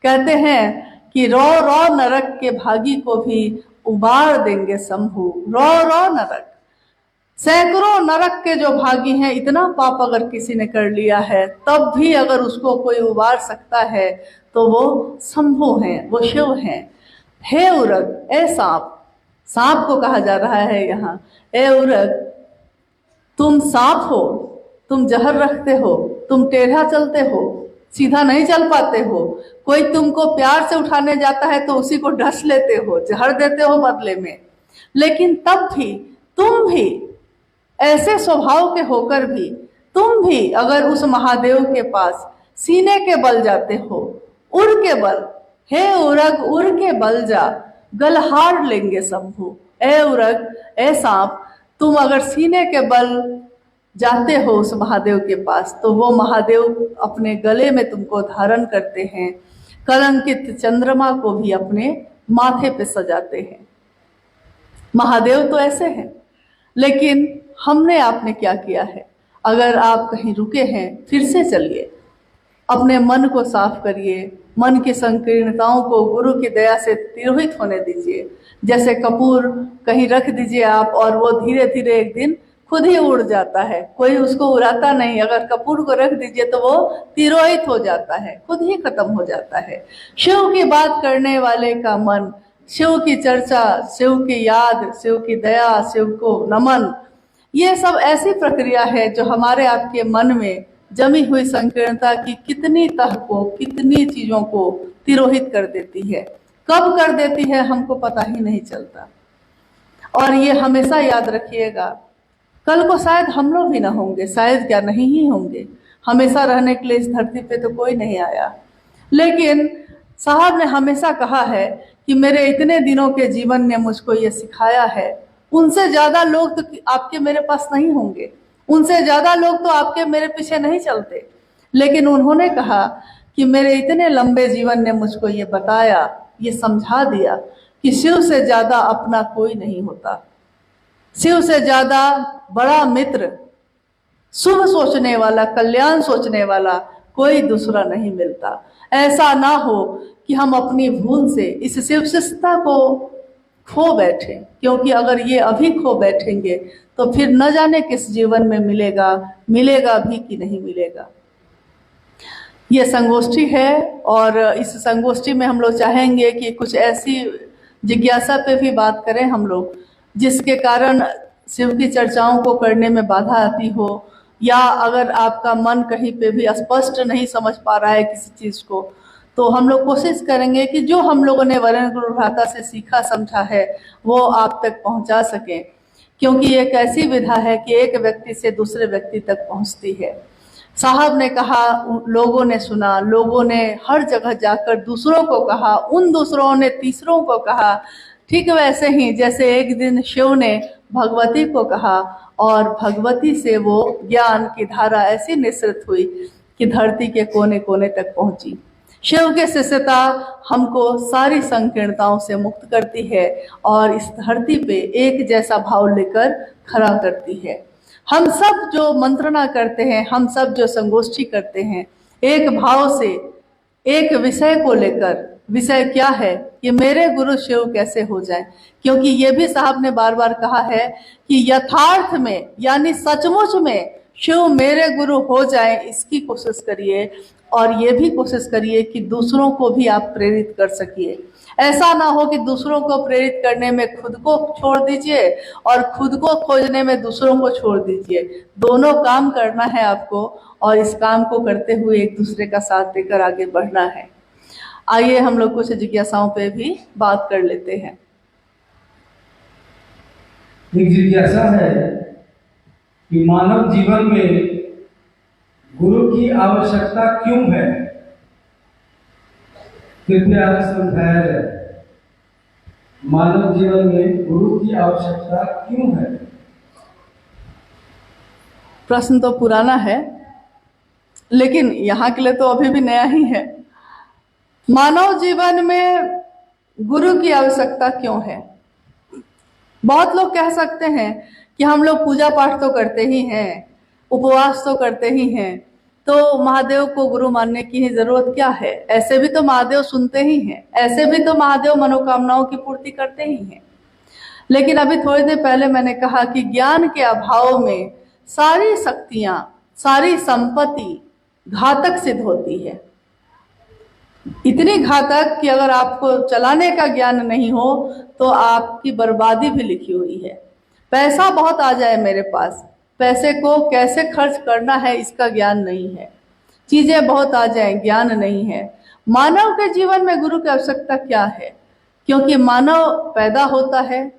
कहते हैं कि रो रो नरक के भागी को भी उबार देंगे शंभु। रो रो नरक, सैकड़ों नरक के जो भागी हैं, इतना पाप अगर किसी ने कर लिया है तब भी अगर उसको कोई उबार सकता है तो वो शंभु हैं, वो शिव हैं। हे उरग, ए सांप, सांप को कहा जा रहा है यहाँ, ए उरग तुम सांप हो, तुम जहर रखते हो, तुम टेढ़ा चलते हो, सीधा नहीं चल पाते हो। कोई तुमको प्यार से उठाने जाता है तो उसी को ढस लेते हो, जहर देते हो बदले में। लेकिन तब भी तुम भी ऐसे स्वभाव के होकर भी तुम भी अगर उस महादेव के पास सीने के बल जाते हो, उड़ के बल, हे उरग उड़ के बल जा, गलहार लेंगे शंभु। ए उरग, ए सांप, तुम अगर सीने के बल जाते हो उस महादेव के पास, तो वो महादेव अपने गले में तुमको धारण करते हैं, कलंकित चंद्रमा को भी अपने माथे पे सजाते हैं। महादेव तो ऐसे हैं। लेकिन हमने आपने क्या किया है? अगर आप कहीं रुके हैं, फिर से चलिए, अपने मन को साफ करिए, मन की संकीर्णताओं को गुरु की दया से तिरोहित होने दीजिए। जैसे कपूर कहीं रख दीजिए आप, और वो धीरे धीरे एक दिन खुद ही उड़ जाता है, कोई उसको उड़ाता नहीं। अगर कपूर को रख दीजिए तो वो तिरोहित हो जाता है, खुद ही खत्म हो जाता है। शिव की बात करने वाले का मन, शिव की चर्चा, शिव की याद, शिव की दया, शिव को नमन, ये सब ऐसी प्रक्रिया है जो हमारे आपके मन में जमी हुई संकीर्णता की कितनी तह को, कितनी चीजों को तिरोहित कर देती है। कब कर देती है हमको पता ही नहीं चलता। और ये हमेशा याद रखिएगा, कल को शायद हम लोग भी ना होंगे, शायद क्या नहीं ही होंगे। हमेशा रहने के लिए इस धरती पे तो कोई नहीं आया। लेकिन साहब ने हमेशा कहा है कि मेरे इतने दिनों के जीवन ने मुझको ये सिखाया है, उनसे ज्यादा लोग तो आपके मेरे पास नहीं होंगे, उनसे ज्यादा लोग तो आपके मेरे पीछे नहीं चलते। लेकिन उन्होंने कहा कि मेरे इतने लंबे जीवन ने मुझको ये बताया, ये समझा दिया कि शिव से ज्यादा अपना कोई नहीं होता, शिव से ज्यादा बड़ा मित्र, शुभ सोचने वाला, कल्याण सोचने वाला कोई दूसरा नहीं मिलता। ऐसा ना हो कि हम अपनी भूल से इस शिव शिष्टता को खो बैठे, क्योंकि अगर ये अभी खो बैठेंगे तो फिर न जाने किस जीवन में मिलेगा भी कि नहीं मिलेगा। ये संगोष्ठी है और इस संगोष्ठी में हम लोग चाहेंगे कि कुछ ऐसी जिज्ञासा पे भी बात करें हम लोग, जिसके कारण शिव की चर्चाओं को करने में बाधा आती हो, या अगर आपका मन कहीं पे भी स्पष्ट नहीं समझ पा रहा है किसी चीज़ को, तो हम लोग कोशिश करेंगे कि जो हम लोगों ने वरेण्य गुरु भ्राता से सीखा समझा है वो आप तक पहुंचा सकें। क्योंकि एक ऐसी विधा है कि एक व्यक्ति से दूसरे व्यक्ति तक पहुंचती है। साहब ने कहा, लोगों ने सुना, लोगों ने हर जगह जाकर दूसरों को कहा, उन दूसरों ने तीसरों को कहा। ठीक वैसे ही जैसे एक दिन शिव ने भगवती को कहा और भगवती से वो ज्ञान की धारा ऐसी निसृत हुई कि धरती के कोने कोने तक पहुंची। शिव की शिष्यता हमको सारी संकीर्णताओं से मुक्त करती है और इस धरती पे एक जैसा भाव लेकर खड़ा करती है। हम सब जो मंत्रणा करते हैं, हम सब जो संगोष्ठी करते हैं, एक भाव से एक विषय को लेकर, विषय क्या है कि मेरे गुरु शिव कैसे हो जाएं। क्योंकि ये भी साहब ने बार बार कहा है कि यथार्थ में यानी सचमुच में शिव मेरे गुरु हो जाएं, इसकी कोशिश करिए और ये भी कोशिश करिए कि दूसरों को भी आप प्रेरित कर सकिए। ऐसा ना हो कि दूसरों को प्रेरित करने में खुद को छोड़ दीजिए और खुद को खोजने में दूसरों को छोड़ दीजिए। दोनों काम करना है आपको और इस काम को करते हुए एक दूसरे का साथ देकर आगे बढ़ना है। आइए हम लोग कुछ जिज्ञासाओं पे भी बात कर लेते हैं। एक जिज्ञासा है कि मानव जीवन में गुरु की आवश्यकता क्यों है? कृपया समझाया जाए। मानव जीवन में गुरु की आवश्यकता क्यों है? प्रश्न तो पुराना है, लेकिन यहाँ के लिए तो अभी भी नया ही है। मानव जीवन में गुरु की आवश्यकता क्यों है? बहुत लोग कह सकते हैं कि हम लोग पूजा पाठ तो करते ही हैं, उपवास तो करते ही हैं, तो महादेव को गुरु मानने की ही जरूरत क्या है? ऐसे भी तो महादेव सुनते ही हैं, ऐसे भी तो महादेव मनोकामनाओं की पूर्ति करते ही हैं। लेकिन अभी थोड़ी देर पहले मैंने कहा कि ज्ञान के अभाव में सारी शक्तियां, सारी संपत्ति घातक सिद्ध होती है। इतनी घातक कि अगर आपको चलाने का ज्ञान नहीं हो तो आपकी बर्बादी भी लिखी हुई है। पैसा बहुत आ जाए मेरे पास, पैसे को कैसे खर्च करना है इसका ज्ञान नहीं है। चीजें बहुत आ जाएं, ज्ञान नहीं है। मानव के जीवन में गुरु की आवश्यकता क्या है? क्योंकि मानव पैदा होता है,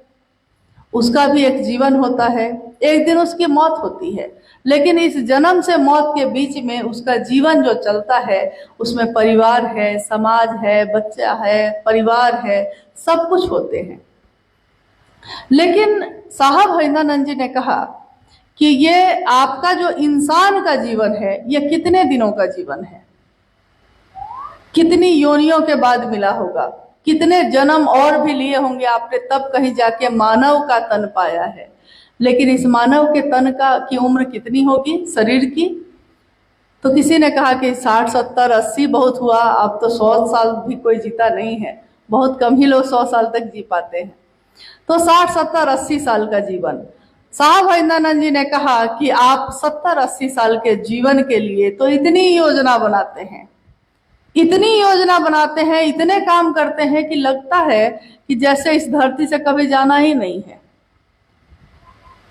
उसका भी एक जीवन होता है, एक दिन उसकी मौत होती है, लेकिन इस जन्म से मौत के बीच में उसका जीवन जो चलता है उसमें परिवार है, समाज है, बच्चा है, परिवार है, सब कुछ होते हैं। लेकिन साहब हरिंद्रानंद जी ने कहा कि ये आपका जो इंसान का जीवन है ये कितने दिनों का जीवन है, कितनी योनियों के बाद मिला होगा, कितने जन्म और भी लिए होंगे आपने, तब कहीं जाके मानव का तन पाया है। लेकिन इस मानव के तन की उम्र कितनी होगी शरीर की? तो किसी ने कहा कि 60, 70, 80 बहुत हुआ, अब तो 100 साल भी कोई जीता नहीं है, बहुत कम ही लोग 100 साल तक जी पाते हैं। तो 60, 70, 80 साल का जीवन। साहब हरिंद्रानंद जी ने कहा कि आप 70, 80 साल के जीवन के लिए तो इतनी योजना बनाते हैं, इतनी योजना बनाते हैं, इतने काम करते हैं कि लगता है कि जैसे इस धरती से कभी जाना ही नहीं है।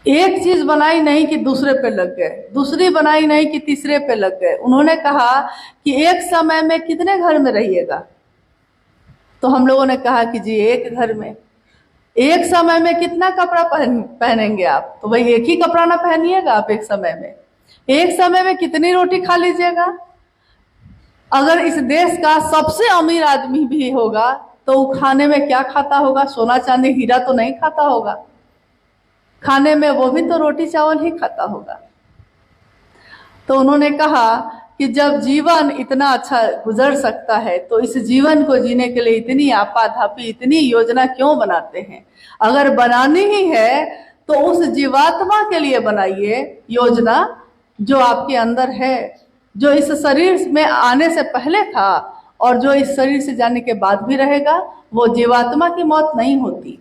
एक चीज बनाई नहीं कि दूसरे पे लग गए, दूसरी बनाई नहीं कि तीसरे पे लग गए। उन्होंने कहा कि एक समय में कितने घर में रहिएगा? तो हम लोगों ने कहा कि जी एक घर में। एक समय में कितना कपड़ा पहनेंगे आप? तो भाई एक ही कपड़ा ना पहनिएगा आप एक समय में। एक समय में कितनी रोटी खा लीजिएगा? अगर इस देश का सबसे अमीर आदमी भी होगा तो वो खाने में क्या खाता होगा? सोना चांदी हीरा तो नहीं खाता होगा, खाने में वो भी तो रोटी चावल ही खाता होगा। तो उन्होंने कहा कि जब जीवन इतना अच्छा गुजर सकता है तो इस जीवन को जीने के लिए इतनी आपाधापी, इतनी योजना क्यों बनाते हैं? अगर बनानी ही है तो उस जीवात्मा के लिए बनाइए योजना जो आपके अंदर है, जो इस शरीर में आने से पहले था और जो इस शरीर से जाने के बाद भी रहेगा। वो जीवात्मा की मौत नहीं होती।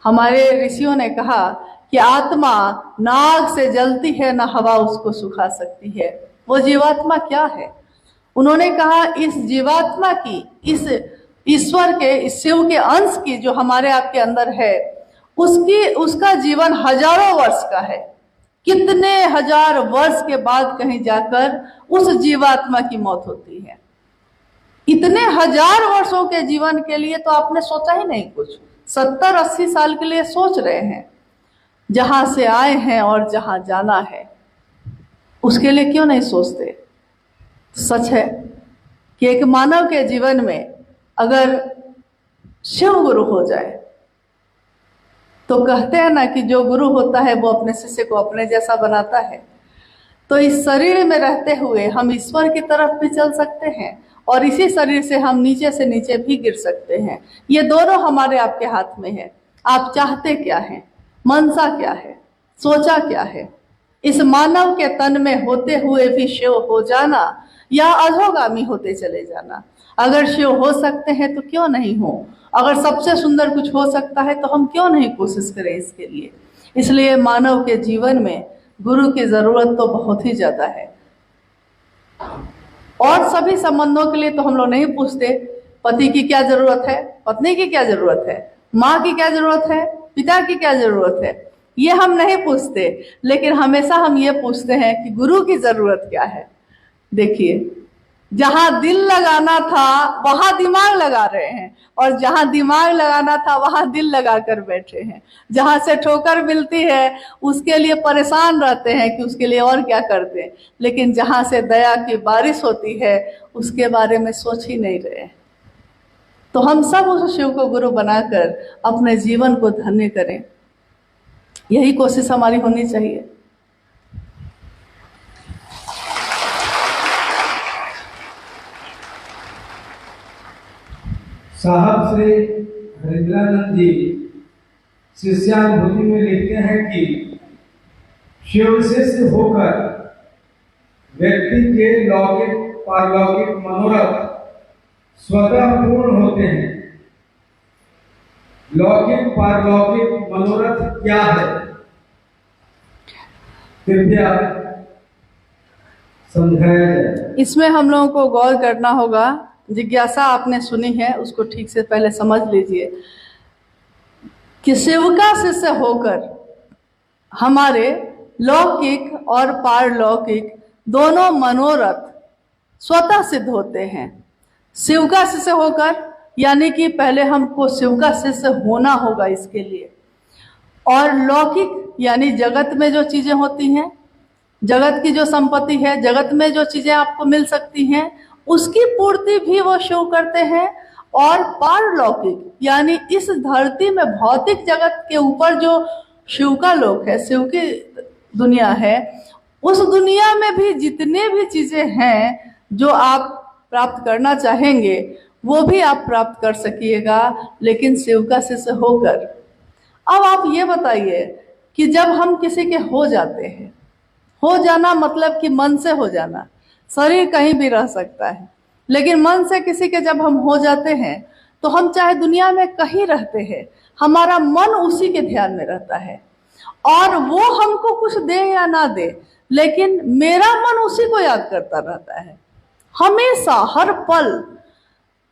हमारे ऋषियों ने कहा कि आत्मा नाग से जलती है, ना हवा उसको सुखा सकती है। वो जीवात्मा क्या है? उन्होंने कहा इस जीवात्मा की, इस ईश्वर के, इस शिव के अंश की जो हमारे आपके अंदर है, उसका जीवन हजारों वर्ष का है। कितने हजार वर्ष के बाद कहीं जाकर उस जीवात्मा की मौत होती है। इतने हजार वर्षों के जीवन के लिए तो आपने सोचा ही नहीं कुछ। 70, 80 साल के लिए सोच रहे हैं, जहां से आए हैं और जहां जाना है उसके लिए क्यों नहीं सोचते? सच है कि एक मानव के जीवन में अगर शिव गुरु हो जाए तो कहते हैं ना कि जो गुरु होता है वो अपने शिष्य को अपने जैसा बनाता है। तो इस शरीर में रहते हुए हम ईश्वर की तरफ भी चल सकते हैं और इसी शरीर से हम नीचे से नीचे भी गिर सकते हैं। ये दोनों हमारे आपके हाथ में है। आप चाहते क्या हैं? मनसा क्या है? सोचा क्या है? इस मानव के तन में होते हुए भी शिव हो जाना या अधोगामी होते चले जाना। अगर शिव हो सकते हैं तो क्यों नहीं हो? अगर सबसे सुंदर कुछ हो सकता है तो हम क्यों नहीं कोशिश करें इसके लिए? इसलिए मानव के जीवन में गुरु की जरूरत तो बहुत ही ज्यादा है। और सभी संबंधों के लिए तो हम लोग नहीं पूछते पति की क्या जरूरत है, पत्नी की क्या जरूरत है, माँ की क्या जरूरत है, पिता की क्या जरूरत है, ये हम नहीं पूछते। लेकिन हमेशा हम ये पूछते हैं कि गुरु की जरूरत क्या है। देखिए, जहां दिल लगाना था वहां दिमाग लगा रहे हैं, और जहां दिमाग लगाना था वहां दिल लगा कर बैठे हैं। जहां से ठोकर मिलती है उसके लिए परेशान रहते हैं कि उसके लिए और क्या कर दें, लेकिन जहां से दया की बारिश होती है उसके बारे में सोच ही नहीं रहे। तो हम सब उस शिव को गुरु बनाकर अपने जीवन को धन्य करें, यही कोशिश हमारी होनी चाहिए। साहब श्री हरिद्रानंद जी शिष्यानुभूति में लिखते हैं कि शिव शिष्य होकर व्यक्ति के लौकिक पारलौकिक मनोरथ स्वतः पूर्ण होते हैं। लौकिक पारलौकिक मनोरथ क्या है, कृपया समझाया जाए। इसमें हम लोगों को गौर करना होगा। जिज्ञासा आपने सुनी है, उसको ठीक से पहले समझ लीजिए कि शिवका शिष्य होकर हमारे लौकिक और पारलौकिक दोनों मनोरथ स्वतः सिद्ध होते हैं। शिव का शिष्य होकर, यानी कि पहले हमको शिव का शिष्य होना होगा इसके लिए। और लौकिक यानी जगत में जो चीजें होती हैं, जगत की जो संपत्ति है, जगत में जो चीजें आपको मिल सकती हैं, उसकी पूर्ति भी वो शिव करते हैं। और पारलौकिक यानी इस धरती में भौतिक जगत के ऊपर जो शिव का लोक है, शिव की दुनिया है, उस दुनिया में भी जितने भी चीजें हैं जो आप प्राप्त करना चाहेंगे वो भी आप प्राप्त कर सकिएगा, लेकिन शिव का शिष्य होकर। अब आप ये बताइए कि जब हम किसी के हो जाते हैं, हो जाना मतलब कि मन से हो जाना, शरीर कहीं भी रह सकता है, लेकिन मन से किसी के जब हम हो जाते हैं तो हम चाहे दुनिया में कहीं रहते हैं, हमारा मन उसी के ध्यान में रहता है। और वो हमको कुछ दे या ना दे, लेकिन मेरा मन उसी को याद करता रहता है हमेशा, हर पल।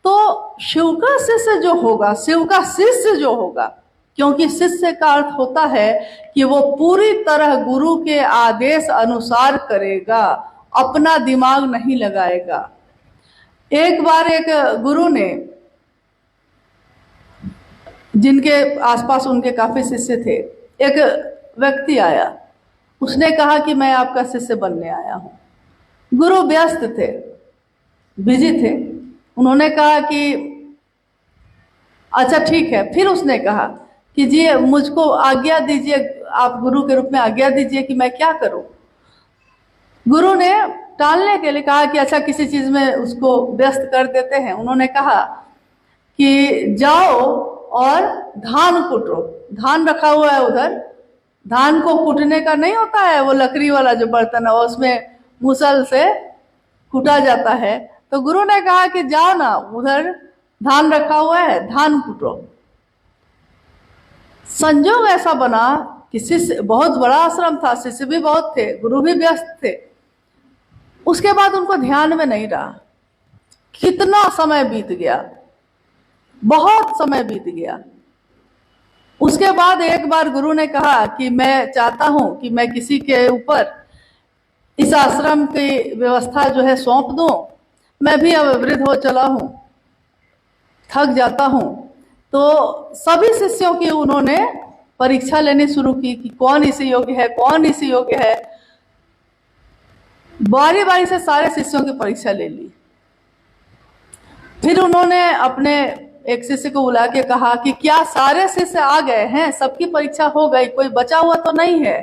तो शिव का शिष्य जो होगा, शिव का शिष्य जो होगा, क्योंकि शिष्य का अर्थ होता है कि वो पूरी तरह गुरु के आदेश अनुसार करेगा, अपना दिमाग नहीं लगाएगा। एक बार एक गुरु ने, जिनके आसपास उनके काफी शिष्य थे, एक व्यक्ति आया, उसने कहा कि मैं आपका शिष्य बनने आया हूँ। गुरु व्यस्त थे, बिजी थे। उन्होंने कहा कि अच्छा ठीक है। फिर उसने कहा कि जी मुझको आज्ञा दीजिए, आप गुरु के रूप में आज्ञा दीजिए कि मैं क्या करूं। गुरु ने टालने के लिए कहा कि अच्छा किसी चीज में उसको व्यस्त कर देते हैं। उन्होंने कहा कि जाओ और धान कूटो। धान रखा हुआ है उधर, धान को कूटने का नहीं होता है वो लकड़ी वाला जो बर्तन है, उसमें मुसल से कूटा जाता है। तो गुरु ने कहा कि जाओ ना, उधर धान रखा हुआ है, धान कूटो। संजोग ऐसा बना कि शिष्य, बहुत बड़ा आश्रम था, शिष्य भी बहुत थे, गुरु भी व्यस्त थे। उसके बाद उनको ध्यान में नहीं रहा। कितना समय बीत गया, बहुत समय बीत गया। उसके बाद एक बार गुरु ने कहा कि मैं चाहता हूं कि मैं किसी के ऊपर इस आश्रम की व्यवस्था जो है सौंप दूं। मैं भी अब वृद्ध हो चला हूं, थक जाता हूं। तो सभी शिष्यों की उन्होंने परीक्षा लेनी शुरू की कि कौन इसे योग्य है, कौन इसे योग्य है। बारी बारी से सारे शिष्यों की परीक्षा ले ली। फिर उन्होंने अपने एक शिष्य को बुला के कहा कि क्या सारे शिष्य आ गए हैं, सबकी परीक्षा हो गई, कोई बचा हुआ तो नहीं है।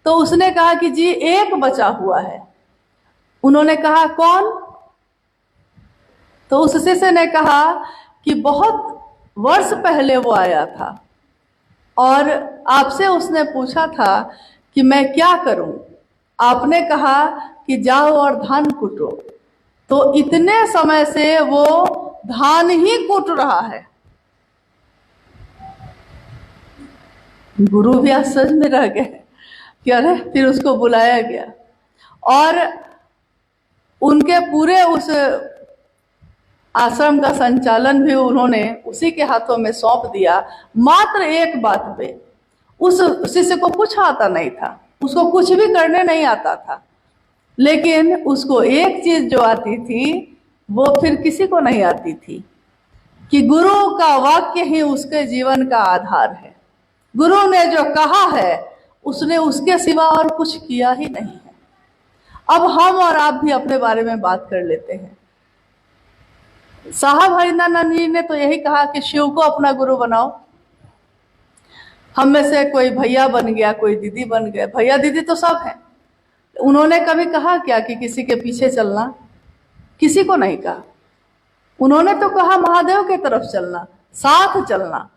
तो उसने कहा कि जी एक बचा हुआ है। उन्होंने कहा कौन? तो उस शिष्य ने कहा कि बहुत वर्ष पहले वो आया था और आपसे उसने पूछा था कि मैं क्या करूं। आपने कहा कि जाओ और धान कूटो। तो इतने समय से वो धान ही कूट रहा है। गुरु भी आश्चर्य में रह गए कि अरे। फिर उसको बुलाया गया और उनके पूरे उस आश्रम का संचालन भी उन्होंने उसी के हाथों में सौंप दिया। मात्र एक बात पे, उस शिष्य को कुछ आता नहीं था, उसको कुछ भी करने नहीं आता था, लेकिन उसको एक चीज जो आती थी वो फिर किसी को नहीं आती थी, कि गुरु का वाक्य ही उसके जीवन का आधार है। गुरु ने जो कहा है उसने उसके सिवा और कुछ किया ही नहीं है। अब हम और आप भी अपने बारे में बात कर लेते हैं। साहब हरिनानंद जी ने तो यही कहा कि शिव को अपना गुरु बनाओ। हम में से कोई भैया बन गया, कोई दीदी बन गया, भैया दीदी तो सब हैं। उन्होंने कभी कहा क्या कि किसी के पीछे चलना? किसी को नहीं कहा। उन्होंने तो कहा महादेव के तरफ चलना, साथ चलना,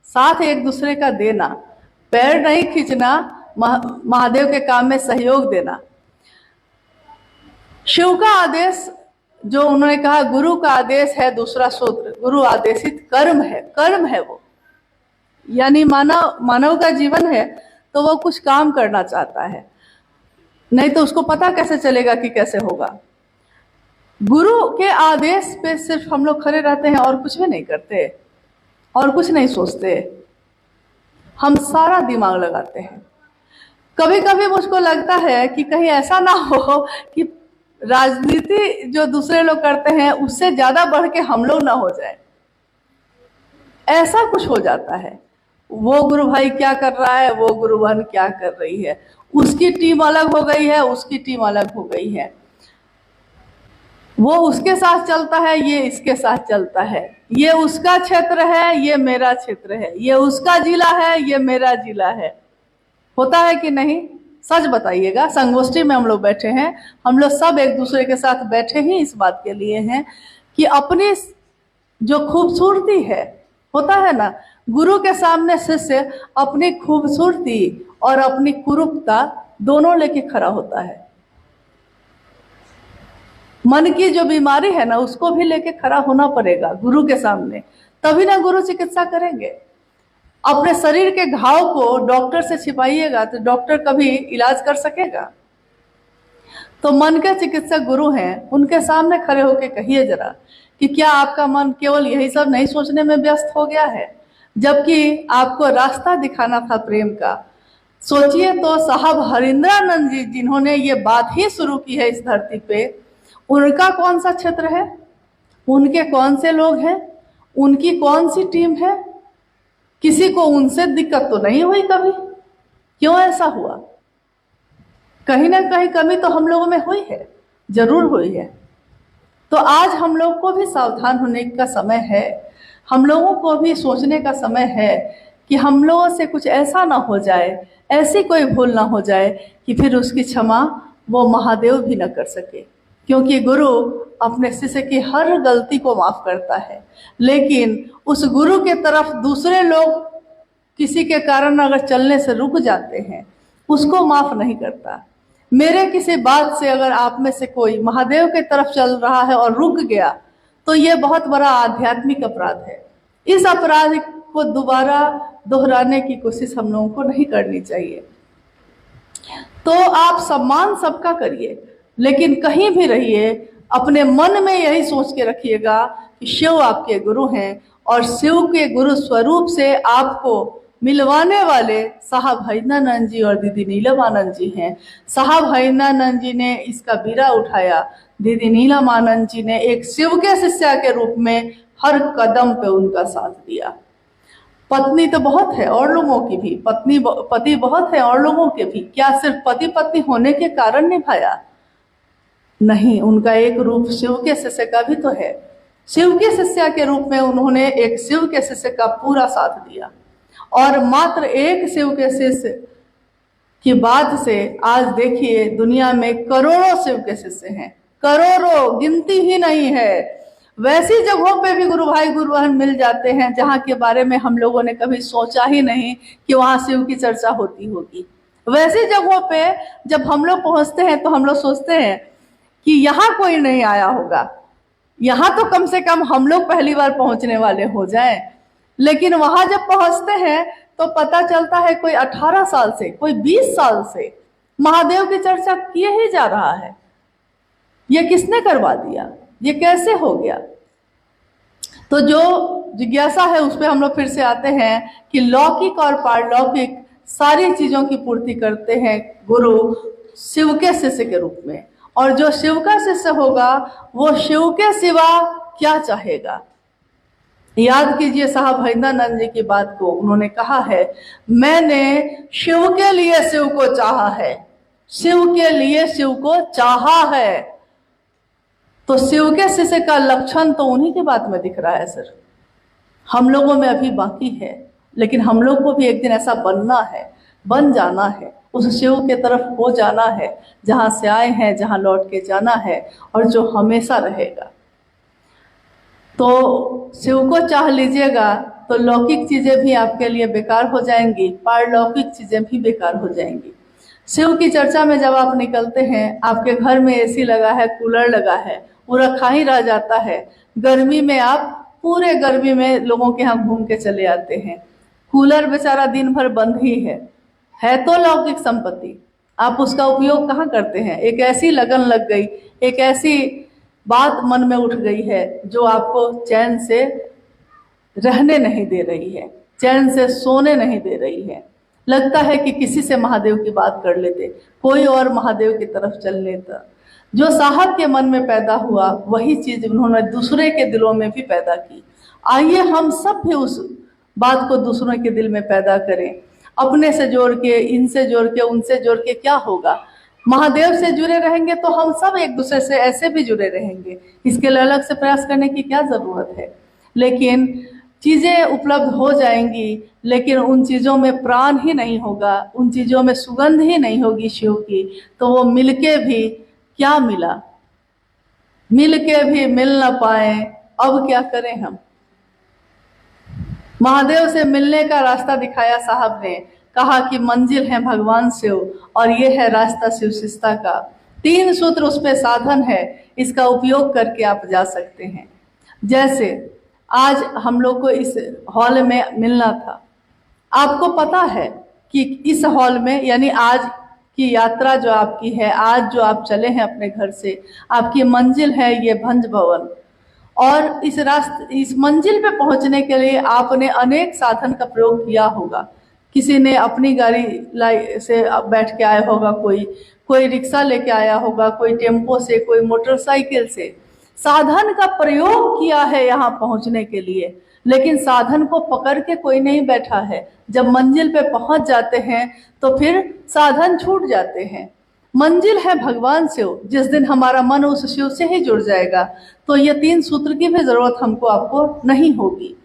साथ एक दूसरे का देना, पैर नहीं खींचना, महादेव के काम में सहयोग देना। शिव का आदेश जो उन्होंने कहा, गुरु का आदेश है दूसरा सूत्र, गुरु आदेशित कर्म है, कर्म है वो, यानी मानव का जीवन है तो वो कुछ काम करना चाहता है, नहीं तो उसको पता कैसे चलेगा कि कैसे होगा। गुरु के आदेश पे सिर्फ हम लोग खड़े रहते हैं और कुछ भी नहीं करते और कुछ नहीं सोचते। हम सारा दिमाग लगाते हैं। कभी कभी मुझको लगता है कि कहीं ऐसा ना हो कि राजनीति जो दूसरे लोग करते हैं उससे ज्यादा बढ़ के हम लोग ना हो जाए। ऐसा कुछ हो जाता है, वो गुरु भाई क्या कर रहा है, वो गुरु बहन क्या कर रही है, उसकी टीम अलग हो गई है, उसकी टीम अलग हो गई है, वो उसके साथ चलता है, ये इसके साथ चलता है, ये उसका क्षेत्र है, ये मेरा क्षेत्र है, ये उसका जिला है, ये मेरा जिला है। होता है कि नहीं? सच बताइएगा। संगोष्ठी में हम लोग बैठे हैं, हम लोग सब एक दूसरे के साथ बैठे ही इस बात के लिए हैं कि अपनी जो खूबसूरती है, होता है ना, गुरु के सामने शिष्य अपनी खूबसूरती और अपनी कुरूपता दोनों लेके खड़ा होता है। मन की जो बीमारी है ना उसको भी लेके खड़ा होना पड़ेगा गुरु के सामने, तभी ना गुरु चिकित्सा करेंगे। अपने शरीर के घाव को डॉक्टर से छिपाइएगा तो डॉक्टर कभी इलाज कर सकेगा? तो मन के चिकित्सक गुरु हैं, उनके सामने खड़े होके कहिए जरा कि क्या आपका मन केवल यही सब नहीं सोचने में व्यस्त हो गया है, जबकि आपको रास्ता दिखाना था प्रेम का। सोचिए तो साहब हरिंद्रानंद जी जिन्होंने ये बात ही शुरू की है इस धरती पे, उनका कौन सा क्षेत्र है, उनके कौन से लोग हैं, उनकी कौन सी टीम है? किसी को उनसे दिक्कत तो नहीं हुई कभी? क्यों ऐसा हुआ? कहीं ना कहीं कमी तो हम लोगों में हुई है, जरूर हुई है। तो आज हम लोग को भी सावधान होने का समय है, हम लोगों को भी सोचने का समय है कि हम लोगों से कुछ ऐसा ना हो जाए, ऐसी कोई भूल ना हो जाए कि फिर उसकी क्षमा वो महादेव भी न कर सके। क्योंकि गुरु अपने शिष्य की हर गलती को माफ करता है, लेकिन उस गुरु के तरफ दूसरे लोग किसी के कारण अगर चलने से रुक जाते हैं उसको माफ नहीं करता। मेरे किसी बात से अगर आप में से कोई महादेव के तरफ चल रहा है और रुक गया तो ये बहुत बड़ा आध्यात्मिक अपराध है। इस अपराध को दोबारा दोहराने की कोशिश हम लोगों को नहीं करनी चाहिए। तो आप सम्मान सबका करिए, लेकिन कहीं भी रहिए अपने मन में यही सोच के रखिएगा कि शिव आपके गुरु हैं और शिव के गुरु स्वरूप से आपको मिलवाने वाले साहब हरिनानंद जी और दीदी नीलमानंद जी हैं। साहब हरिनानंद जी ने इसका बीड़ा उठाया, दीदी नीलमानंद जी ने एक शिव के शिष्या के रूप में हर कदम पे उनका साथ दिया। पत्नी तो बहुत है और लोगों की भी, पति बहुत है और लोगों के भी, क्या सिर्फ पति पत्नी होने के कारण निभाया? नहीं, उनका एक रूप शिव के शिष्य का भी तो है। शिव के शिष्य के रूप में उन्होंने एक शिव के शिष्य का पूरा साथ दिया और मात्र एक शिव के शिष्य की बात से आज देखिए दुनिया में करोड़ों शिव के शिष्य हैं, करोड़ों, गिनती ही नहीं है। वैसी जगहों पे भी गुरु भाई गुरु बहन मिल जाते हैं जहाँ के बारे में हम लोगों ने कभी सोचा ही नहीं कि वहाँ शिव की चर्चा होती होगी। वैसी जगहों पे जब हम लोग पहुँचते हैं तो हम लोग सोचते हैं कि यहाँ कोई नहीं आया होगा, यहाँ तो कम से कम हम लोग पहली बार पहुंचने वाले हो जाएं। लेकिन वहां जब पहुंचते हैं तो पता चलता है कोई 18 साल से, कोई 20 साल से महादेव की चर्चा किए ही जा रहा है। ये किसने करवा दिया? ये कैसे हो गया? तो जो जिज्ञासा है उस पर हम लोग फिर से आते हैं कि लौकिक और पारलौकिक सारी चीजों की पूर्ति करते हैं गुरु शिव के शिष्य के रूप में। और जो शिव का शिष्य होगा वो शिव के सिवा क्या चाहेगा। याद कीजिए साहब हरिंद्रानंद जी की बात को, उन्होंने कहा है मैंने शिव के लिए शिव को चाहा है, शिव के लिए शिव को चाहा है। तो शिव के शिष्य का लक्षण तो उन्हीं की बात में दिख रहा है सर। हम लोगों में अभी बाकी है, लेकिन हम लोग को भी एक दिन ऐसा बनना है, बन जाना है, उस शिव के तरफ हो जाना है जहां से आए हैं, जहां लौट के जाना है और जो हमेशा रहेगा। तो शिव को चाह लीजिएगा तो लौकिक चीजें भी आपके लिए बेकार हो जाएंगी, पारलौकिक चीजें भी बेकार हो जाएंगी। शिव की चर्चा में जब आप निकलते हैं, आपके घर में एसी लगा है, कूलर लगा है, वो रखा ही रह जाता है। गर्मी में आप पूरे गर्मी में लोगों के यहाँ घूम के चले आते हैं, कूलर बेचारा दिन भर बंद ही है तो लौकिक संपत्ति, आप उसका उपयोग कहाँ करते हैं। एक ऐसी लगन लग गई, एक ऐसी बात मन में उठ गई है जो आपको चैन से रहने नहीं दे रही है, चैन से सोने नहीं दे रही है। लगता है कि किसी से महादेव की बात कर लेते, कोई और महादेव की तरफ चल लेता। जो साहब के मन में पैदा हुआ वही चीज उन्होंने दूसरे के दिलों में भी पैदा की। आइए हम सब भी उस बात को दूसरों के दिल में पैदा करें, अपने से जोड़ के, इनसे जोड़ के, उनसे जोड़ के क्या होगा। महादेव से जुड़े रहेंगे तो हम सब एक दूसरे से ऐसे भी जुड़े रहेंगे, इसके लिए अलग से प्रयास करने की क्या जरूरत है। लेकिन चीजें उपलब्ध हो जाएंगी, लेकिन उन चीजों में प्राण ही नहीं होगा, उन चीजों में सुगंध ही नहीं होगी शिव की, तो वो मिलके भी क्या मिला, मिलके भी मिल ना पाए, अब क्या करें हम। महादेव से मिलने का रास्ता दिखाया साहब ने, कहा कि मंजिल है भगवान शिव और ये है रास्ता शिव शिष्टता का। 3 सूत्र उस पे साधन है, इसका उपयोग करके आप जा सकते हैं। जैसे आज हम लोग को इस हॉल में मिलना था, आपको पता है कि इस हॉल में, यानी आज की यात्रा जो आपकी है, आज जो आप चले हैं अपने घर से, आपकी मंजिल है ये भंज भवन। और इस मंजिल पे पहुंचने के लिए आपने अनेक साधन का प्रयोग किया होगा। किसी ने अपनी गाड़ी से बैठ के आया होगा, कोई रिक्शा लेके आया होगा, कोई टेम्पो से, कोई मोटरसाइकिल से। साधन का प्रयोग किया है यहाँ पहुंचने के लिए, लेकिन साधन को पकड़ के कोई नहीं बैठा है। जब मंजिल पे पहुंच जाते हैं तो फिर साधन छूट जाते हैं। मंजिल है भगवान शिव, जिस दिन हमारा मन उस शिव से ही जुड़ जाएगा तो ये 3 सूत्र की भी जरूरत हमको आपको नहीं होगी,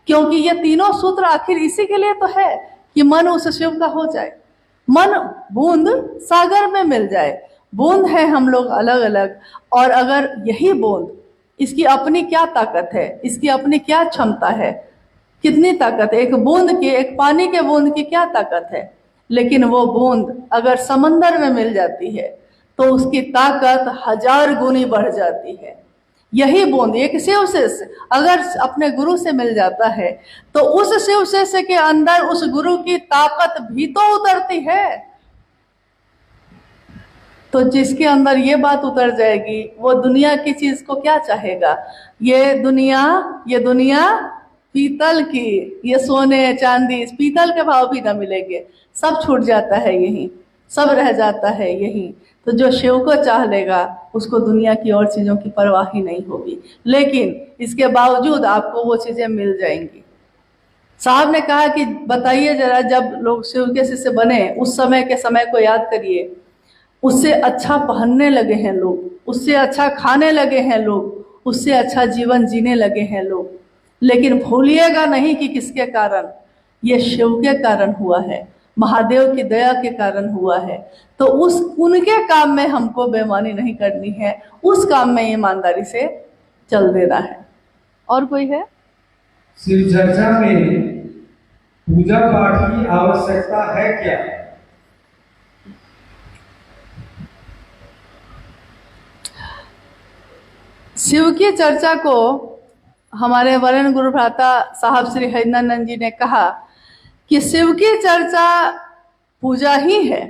क्योंकि ये तीनों सूत्र आखिर इसी के लिए तो है कि मन उस शिव का हो जाए। मन बूंद सागर में मिल जाए। बूंद है हम लोग अलग अलग, और अगर यही बूंद, इसकी अपनी क्या ताकत है, इसकी अपनी क्या क्षमता है, कितनी ताकत है। एक बूंद की, एक पानी के बूंद की क्या ताकत है, लेकिन वो बूंद अगर समंदर में मिल जाती है तो उसकी ताकत 1000 गुनी बढ़ जाती है। यही बूंद एक शिव शिष्य अगर अपने गुरु से मिल जाता है तो उस शिव शिष्य के अंदर उस गुरु की ताकत भी तो उतरती है। तो जिसके अंदर ये बात उतर जाएगी वो दुनिया की चीज को क्या चाहेगा। ये दुनिया पीतल की, ये सोने चांदी, पीतल के भाव भी न मिलेंगे, सब छूट जाता है यहीं, सब रह जाता है यहीं। तो जो शिव को चाह लेगा उसको दुनिया की और चीजों की परवाह ही नहीं होगी, लेकिन इसके बावजूद आपको वो चीजें मिल जाएंगी। साहब ने कहा कि बताइए जरा, जब लोग शिव के शिष्य बने उस समय के समय को याद करिए, उससे अच्छा पहनने लगे हैं लोग, उससे अच्छा खाने लगे हैं लोग, उससे अच्छा जीवन जीने लगे हैं लोग। लेकिन भूलिएगा नहीं कि किसके कारण, ये शिव के कारण हुआ है, महादेव की दया के कारण हुआ है। तो उनके काम में हमको बेईमानी नहीं करनी है, उस काम में ईमानदारी से चल देना है। और कोई है? शिव चर्चा में पूजा पाठ की आवश्यकता है क्या? शिव की चर्चा को हमारे वरण गुरु भ्राता साहब श्री हरिंद्रानंद जी ने कहा कि शिव की चर्चा पूजा ही है,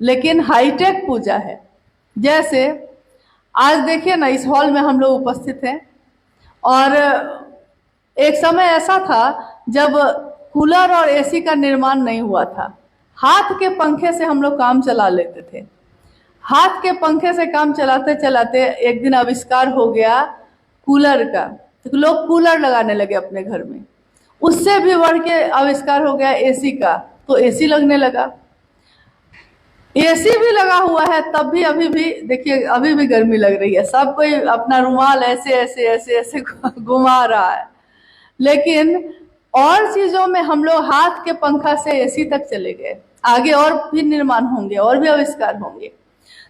लेकिन हाईटेक पूजा है। जैसे आज देखिए ना, इस हॉल में हम लोग उपस्थित हैं और एक समय ऐसा था जब कूलर और एसी का निर्माण नहीं हुआ था। हाथ के पंखे से हम लोग काम चला लेते थे। हाथ के पंखे से काम चलाते चलाते एक दिन आविष्कार हो गया कूलर का, तो लोग कूलर लगाने लगे अपने घर में। उससे भी बढ़ के आविष्कार हो गया एसी का, तो एसी लगने लगा। एसी भी लगा हुआ है तब भी अभी भी देखिए अभी भी गर्मी लग रही है। सब कोई अपना रुमाल ऐसे ऐसे ऐसे ऐसे घुमा रहा है, लेकिन और चीजों में हम लोग हाथ के पंखा से एसी तक चले गए। आगे और भी निर्माण होंगे और भी आविष्कार होंगे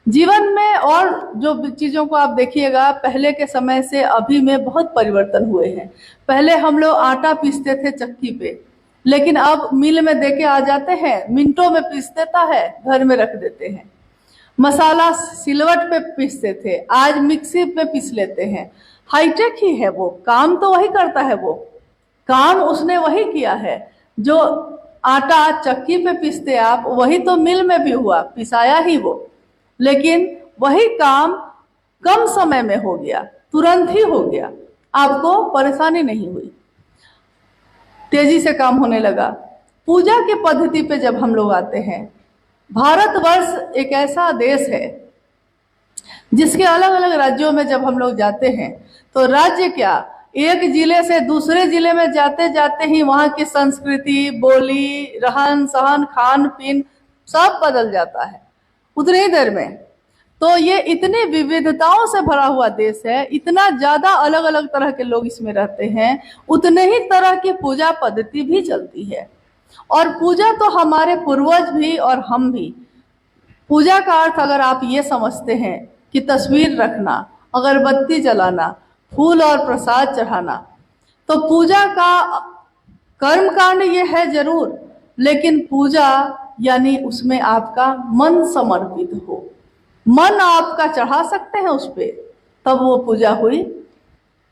जीवन में। और जो चीजों को आप देखिएगा पहले के समय से अभी में बहुत परिवर्तन हुए हैं। पहले हम लोग आटा पीसते थे चक्की पे, लेकिन अब मिल में देके आ जाते हैं, मिनटों में पीस देता है, घर में रख देते हैं। मसाला सिलवट पे पीसते थे, आज मिक्सी पे पीस लेते हैं। हाईटेक ही है वो, काम तो वही करता है, वो काम उसने वही किया है। जो आटा चक्की पे पीसते आप, वही तो मिल में भी हुआ, पिसाया ही वो, लेकिन वही काम कम समय में हो गया, तुरंत ही हो गया, आपको परेशानी नहीं हुई, तेजी से काम होने लगा। पूजा की पद्धति पे जब हम लोग आते हैं, भारतवर्ष एक ऐसा देश है जिसके अलग अलग राज्यों में जब हम लोग जाते हैं तो राज्य क्या, एक जिले से दूसरे जिले में जाते जाते ही वहां की संस्कृति, बोली, रहन सहन, खान पीन सब बदल जाता है उतनी ही देर में। तो ये इतनी विविधताओं से भरा हुआ देश है, इतना ज्यादा अलग अलग तरह के लोग इसमें रहते हैं, उतने ही तरह की पूजा पद्धति भी चलती है। और पूजा तो हमारे पूर्वज भी और हम भी। पूजा का अर्थ अगर आप ये समझते हैं कि तस्वीर रखना, अगरबत्ती जलाना, फूल और प्रसाद चढ़ाना, तो पूजा का कर्म कांड ये है जरूर, लेकिन पूजा यानी उसमें आपका मन समर्पित हो, मन आपका चढ़ा सकते हैं उस पे, तब वो पूजा हुई।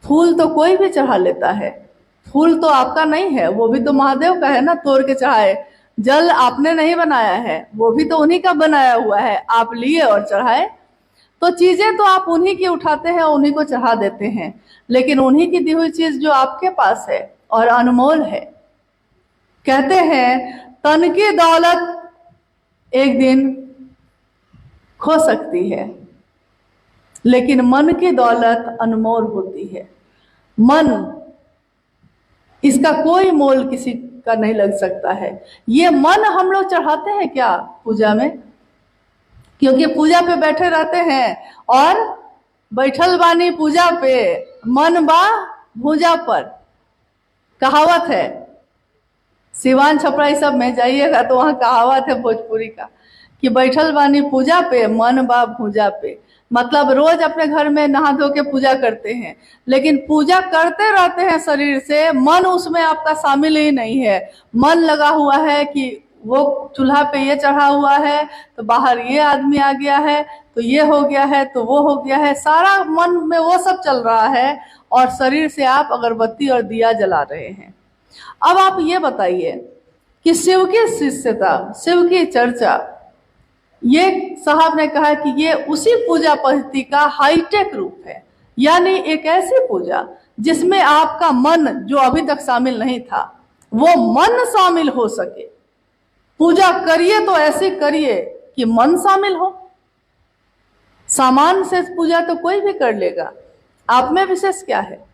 फूल तो कोई भी चढ़ा लेता है, फूल तो आपका नहीं है, वो भी तो महादेव का है ना, तोड़ के चढ़ाए। जल आपने नहीं बनाया है, वो भी तो उन्हीं का बनाया हुआ है, आप लिए और चढ़ाए। तो चीजें तो आप उन्हीं की उठाते हैं, उन्हीं को चढ़ा देते हैं, लेकिन उन्हीं की दी हुई चीज जो आपके पास है और अनमोल है। कहते हैं तन की दौलत एक दिन खो सकती है, लेकिन मन की दौलत अनमोल होती है। मन, इसका कोई मोल किसी का नहीं लग सकता है। ये मन हम लोग चढ़ाते हैं क्या पूजा में, क्योंकि पूजा पे बैठे रहते हैं और बैठल बानी पूजा पे, मन बा भूजा पर, कहावत है। सिवान छपरा सब में जाइएगा तो वहाँ कहावत है भोजपुरी का कि बैठल बानी पूजा पे, मन बा भूजा पे। मतलब रोज अपने घर में नहा धो के पूजा करते हैं, लेकिन पूजा करते रहते हैं शरीर से, मन उसमें आपका शामिल ही नहीं है। मन लगा हुआ है कि वो चूल्हा पे ये चढ़ा हुआ है, तो बाहर ये आदमी आ गया है, तो ये हो गया है, तो वो हो गया है, सारा मन में वो सब चल रहा है, और शरीर से आप अगरबत्ती और दिया जला रहे हैं। अब आप ये बताइए कि शिव की शिष्यता, शिव की चर्चा, ये साहब ने कहा कि ये उसी पूजा पद्धति का हाईटेक रूप है। यानी एक ऐसी पूजा जिसमें आपका मन, जो अभी तक शामिल नहीं था, वो मन शामिल हो सके। पूजा करिए तो ऐसे करिए कि मन शामिल हो। सामान से पूजा तो कोई भी कर लेगा, आप में विशेष क्या है?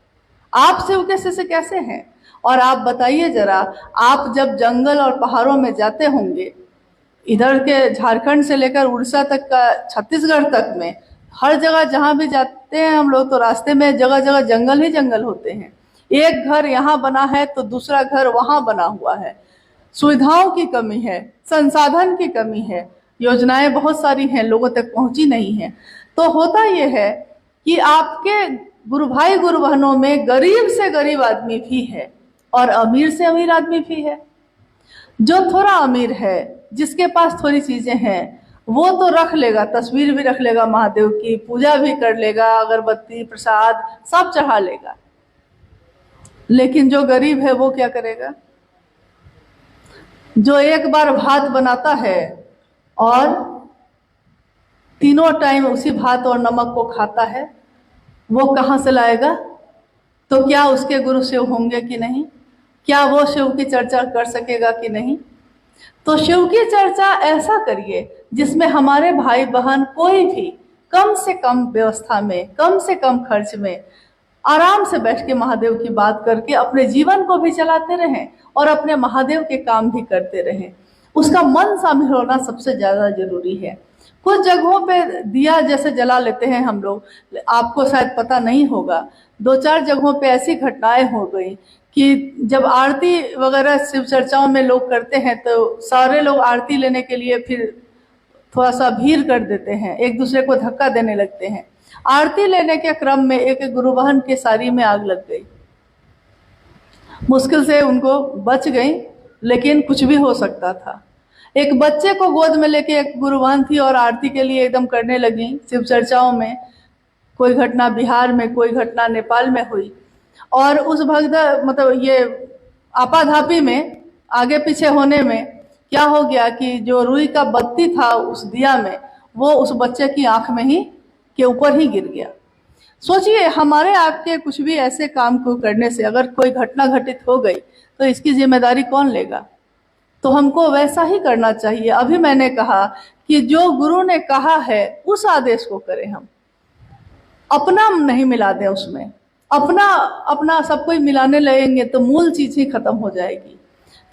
आप शिव के शिष्य कैसे हैं? और आप बताइए जरा, आप जब जंगल और पहाड़ों में जाते होंगे, इधर के झारखंड से लेकर उड़ीसा तक का, छत्तीसगढ़ तक में, हर जगह जहां भी जाते हैं हम लोग, तो रास्ते में जगह जगह जंगल ही जंगल होते हैं। एक घर यहाँ बना है तो दूसरा घर वहां बना हुआ है। सुविधाओं की कमी है, संसाधन की कमी है, योजनाएं बहुत सारी हैं, लोगों तक पहुंची नहीं है। तो होता यह है कि आपके गुरु भाई गुरु बहनों में गरीब से गरीब आदमी भी है और अमीर से अमीर आदमी भी है। जो थोड़ा अमीर है, जिसके पास थोड़ी चीजें हैं, वो तो रख लेगा, तस्वीर भी रख लेगा महादेव की, पूजा भी कर लेगा, अगरबत्ती प्रसाद सब चढ़ा लेगा। लेकिन जो गरीब है वो क्या करेगा? जो एक बार भात बनाता है और तीनों टाइम उसी भात और नमक को खाता है, वो कहाँ से लाएगा? तो क्या उसके गुरु शिव होंगे कि नहीं? क्या वो शिव की चर्चा कर सकेगा कि नहीं? तो शिव की चर्चा ऐसा करिए जिसमें हमारे भाई बहन कोई भी कम से कम व्यवस्था में, कम से कम खर्च में आराम से बैठ के महादेव की बात करके अपने जीवन को भी चलाते रहें और अपने महादेव के काम भी करते रहें। उसका मन शामिल होना सबसे ज्यादा जरूरी है। कुछ जगहों पे दिया जैसे जला लेते हैं हम लोग, आपको शायद पता नहीं होगा, 2-4 जगहों पे ऐसी घटनाएं हो गई कि जब आरती वगैरह शिव चर्चाओं में लोग करते हैं तो सारे लोग आरती लेने के लिए फिर थोड़ा सा भीड़ कर देते हैं, एक दूसरे को धक्का देने लगते हैं। आरती लेने के क्रम में एक गुरुबहन के साड़ी में आग लग गई। मुश्किल से उनको बच गई, लेकिन कुछ भी हो सकता था। एक बच्चे को गोद में लेके एक गुरुबहन थी और आरती के लिए एकदम करने लगी शिव चर्चाओं में। कोई घटना बिहार में, कोई घटना नेपाल में हुई और उस भगदड़ मतलब ये आपाधापी में आगे पीछे होने में क्या हो गया कि जो रुई का बत्ती था उस दिया में, वो उस बच्चे की आंख में ही के ऊपर ही गिर गया। सोचिए, हमारे आपके कुछ भी ऐसे काम को करने से अगर कोई घटना घटित हो गई तो इसकी जिम्मेदारी कौन लेगा? तो हमको वैसा ही करना चाहिए। अभी मैंने कहा कि जो गुरु ने कहा है उस आदेश को करें, हम अपना नहीं मिला दें उसमें। अपना सब कोई मिलाने लगेंगे तो मूल चीज ही खत्म हो जाएगी।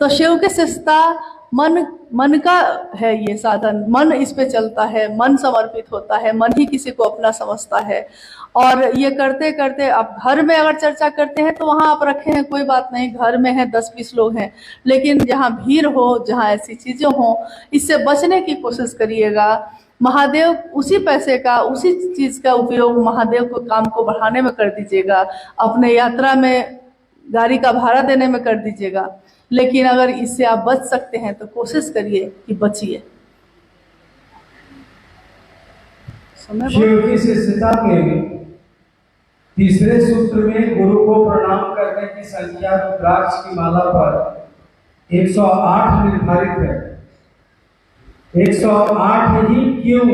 तो शिव की शिष्टता मन का है, ये साधन मन इस पे चलता है, मन समर्पित होता है, मन ही किसी को अपना समझता है। और ये करते करते आप घर में अगर चर्चा करते हैं तो वहां आप रखे हैं, कोई बात नहीं, घर में है 10-20 लोग हैं, लेकिन जहाँ भीड़ हो, जहाँ ऐसी चीजें हो, इससे बचने की कोशिश करिएगा। महादेव उसी पैसे का, उसी चीज का उपयोग महादेव को काम को बढ़ाने में कर दीजिएगा, अपने यात्रा में गाड़ी का भाड़ा देने में कर दीजिएगा। लेकिन अगर इससे आप बच सकते हैं तो कोशिश करिए कि बचिए। शिव की शिष्यता के तीसरे सूत्र में गुरु को प्रणाम करने की संख्या रुद्राक्ष की माला पर 108 निर्धारित है। 108 ही क्यों?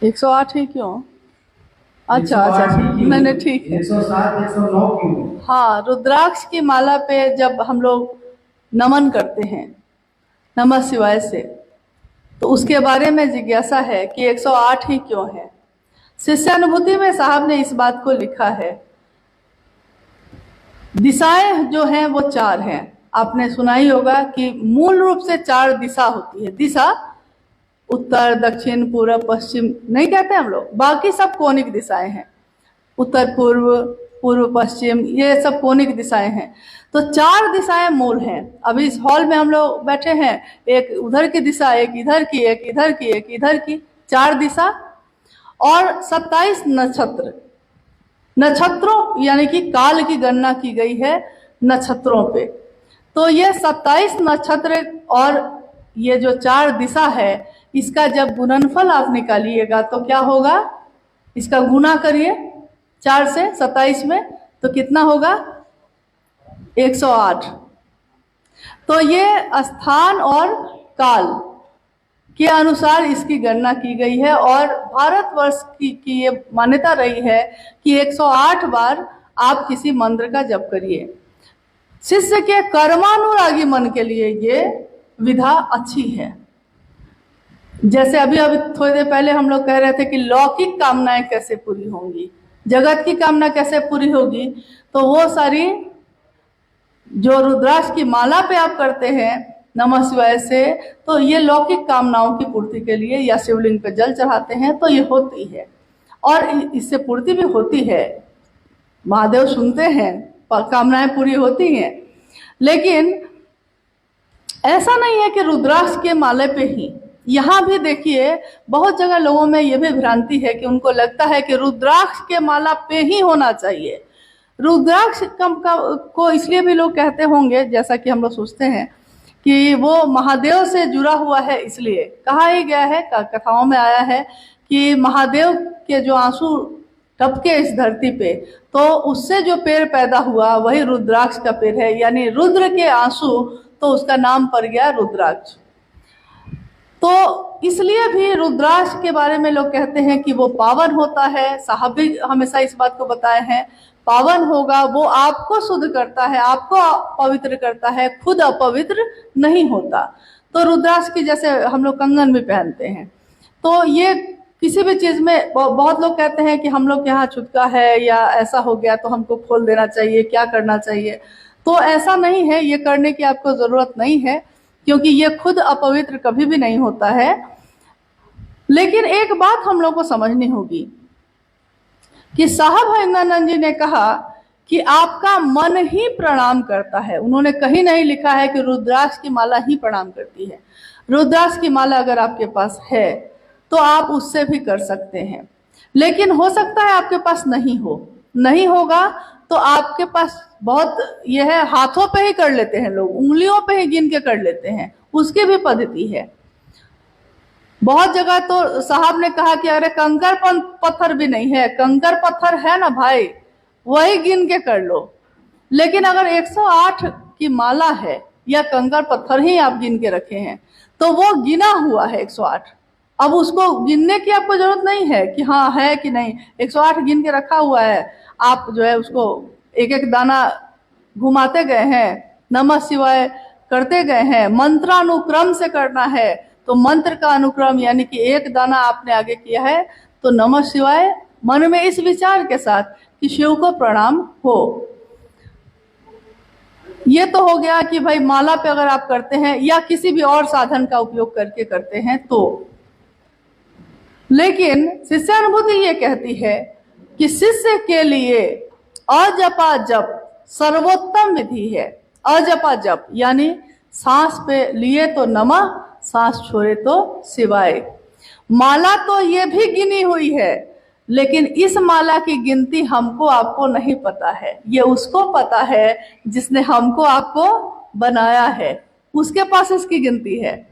108 ही क्यों? अच्छा, मैंने ठीक है। 107, 109 क्यों? हाँ, रुद्राक्ष की माला पे जब हम लोग नमन करते हैं नमः शिवाय से, तो उसके बारे में जिज्ञासा है कि 108 ही क्यों है। शिष्यानुभूति में साहब ने इस बात को लिखा है। दिशाएं जो हैं वो 4 हैं। आपने सुना ही होगा कि मूल रूप से 4 दिशा होती है। दिशा उत्तर, दक्षिण, पूर्व, पश्चिम नहीं कहते हम लोग, बाकी सब कोणिक दिशाएं हैं। उत्तर पूर्व, पूर्व पश्चिम, ये सब कोणिक दिशाएं हैं। तो 4 दिशाएं मूल हैं। अभी इस हॉल में हम लोग बैठे हैं, एक उधर की दिशा, एक इधर की, एक इधर की, एक इधर की, 4 दिशा और 27 नक्षत्र। नक्षत्रों यानी कि काल की गणना की गई है नक्षत्रों पे। तो ये 27 नक्षत्र और ये जो 4 दिशा है, इसका जब गुणनफल आप निकालिएगा तो क्या होगा? इसका गुना करिए 4 से 27 में, तो कितना होगा? 108। तो ये स्थान और काल के अनुसार इसकी गणना की गई है और भारतवर्ष की ये मान्यता रही है कि 108 बार आप किसी मंत्र का जप करिए। शिष्य के कर्मानुरागी मन के लिए ये विधा अच्छी है। जैसे अभी थोड़ी देर पहले हम लोग कह रहे थे कि लौकिक कामनाएं कैसे पूरी होंगी, जगत की कामना कैसे पूरी होगी, तो वो सारी जो रुद्राक्ष की माला पे आप करते हैं नमः शिवाय से, तो ये लौकिक कामनाओं की पूर्ति के लिए या शिवलिंग पे जल चढ़ाते हैं तो ये होती है और इससे पूर्ति भी होती है। महादेव सुनते हैं, कामनाएं पूरी होती हैं। लेकिन ऐसा नहीं है कि रुद्राक्ष के माले पे ही, यहाँ भी देखिए बहुत जगह लोगों में ये भी भ्रांति है कि उनको लगता है कि रुद्राक्ष के माला पे ही होना चाहिए। रुद्राक्ष को इसलिए भी लोग कहते होंगे, जैसा कि हम लोग सोचते हैं कि वो महादेव से जुड़ा हुआ है, इसलिए कहा ही गया है, कथाओं में आया है कि महादेव के जो आंसू टपके इस धरती पे, तो उससे जो पेड़ पैदा हुआ वही रुद्राक्ष का पेड़ है, यानी रुद्र के आंसू, तो उसका नाम पड़ गया रुद्राक्ष। तो इसलिए भी रुद्राक्ष के बारे में लोग कहते हैं कि वो पावन होता है। साहब भी हमेशा इस बात को बताए हैं, पावन होगा, वो आपको शुद्ध करता है, आपको पवित्र करता है, खुद अपवित्र नहीं होता। तो रुद्राक्ष की जैसे हम लोग कंगन भी पहनते हैं, तो ये किसी भी चीज में बहुत लोग कहते हैं कि हम लोग के यहाँ छुटका है या ऐसा हो गया तो हमको खोल देना चाहिए, क्या करना चाहिए। तो ऐसा नहीं है, ये करने की आपको जरूरत नहीं है, क्योंकि ये खुद अपवित्र कभी भी नहीं होता है। लेकिन एक बात हम लोग को समझनी होगी कि साहब हरिंद्रानंद जी ने कहा कि आपका मन ही प्रणाम करता है। उन्होंने कहीं नहीं लिखा है कि रुद्राक्ष की माला ही प्रणाम करती है। रुद्राक्ष की माला अगर आपके पास है तो आप उससे भी कर सकते हैं, लेकिन हो सकता है आपके पास नहीं होगा तो आपके पास बहुत यह है, हाथों पे ही कर लेते हैं लोग, उंगलियों पे ही गिन के कर लेते हैं, उसकी भी पद्धति है। बहुत जगह तो साहब ने कहा कि अरे कंकर पत्थर भी नहीं है, कंकर पत्थर है ना भाई, वही गिन के कर लो। लेकिन अगर 108 की माला है या कंकर पत्थर ही आप गिन के रखे हैं तो वो गिना हुआ है 108। अब उसको गिनने की आपको जरूरत नहीं है कि हाँ है कि नहीं, 108 गिन के रखा हुआ है, आप जो है उसको एक एक दाना घुमाते गए हैं, नमः शिवाय करते गए हैं, मंत्रानुक्रम से करना है। तो मंत्र का अनुक्रम यानी कि एक दाना आपने आगे किया है तो नमः शिवाय मन में इस विचार के साथ कि शिव को प्रणाम हो। ये तो हो गया कि भाई माला पे अगर आप करते हैं या किसी भी और साधन का उपयोग करके करते हैं तो। लेकिन शिष्यानुभूति ये कहती है कि शिष्य के लिए अजपा जप सर्वोत्तम विधि है। अजपा जप यानी सांस पे लिए तो नमः, सांस छोड़े तो शिवाय। माला तो ये भी गिनी हुई है, लेकिन इस माला की गिनती हमको आपको नहीं पता है, ये उसको पता है जिसने हमको आपको बनाया है, उसके पास इसकी गिनती है।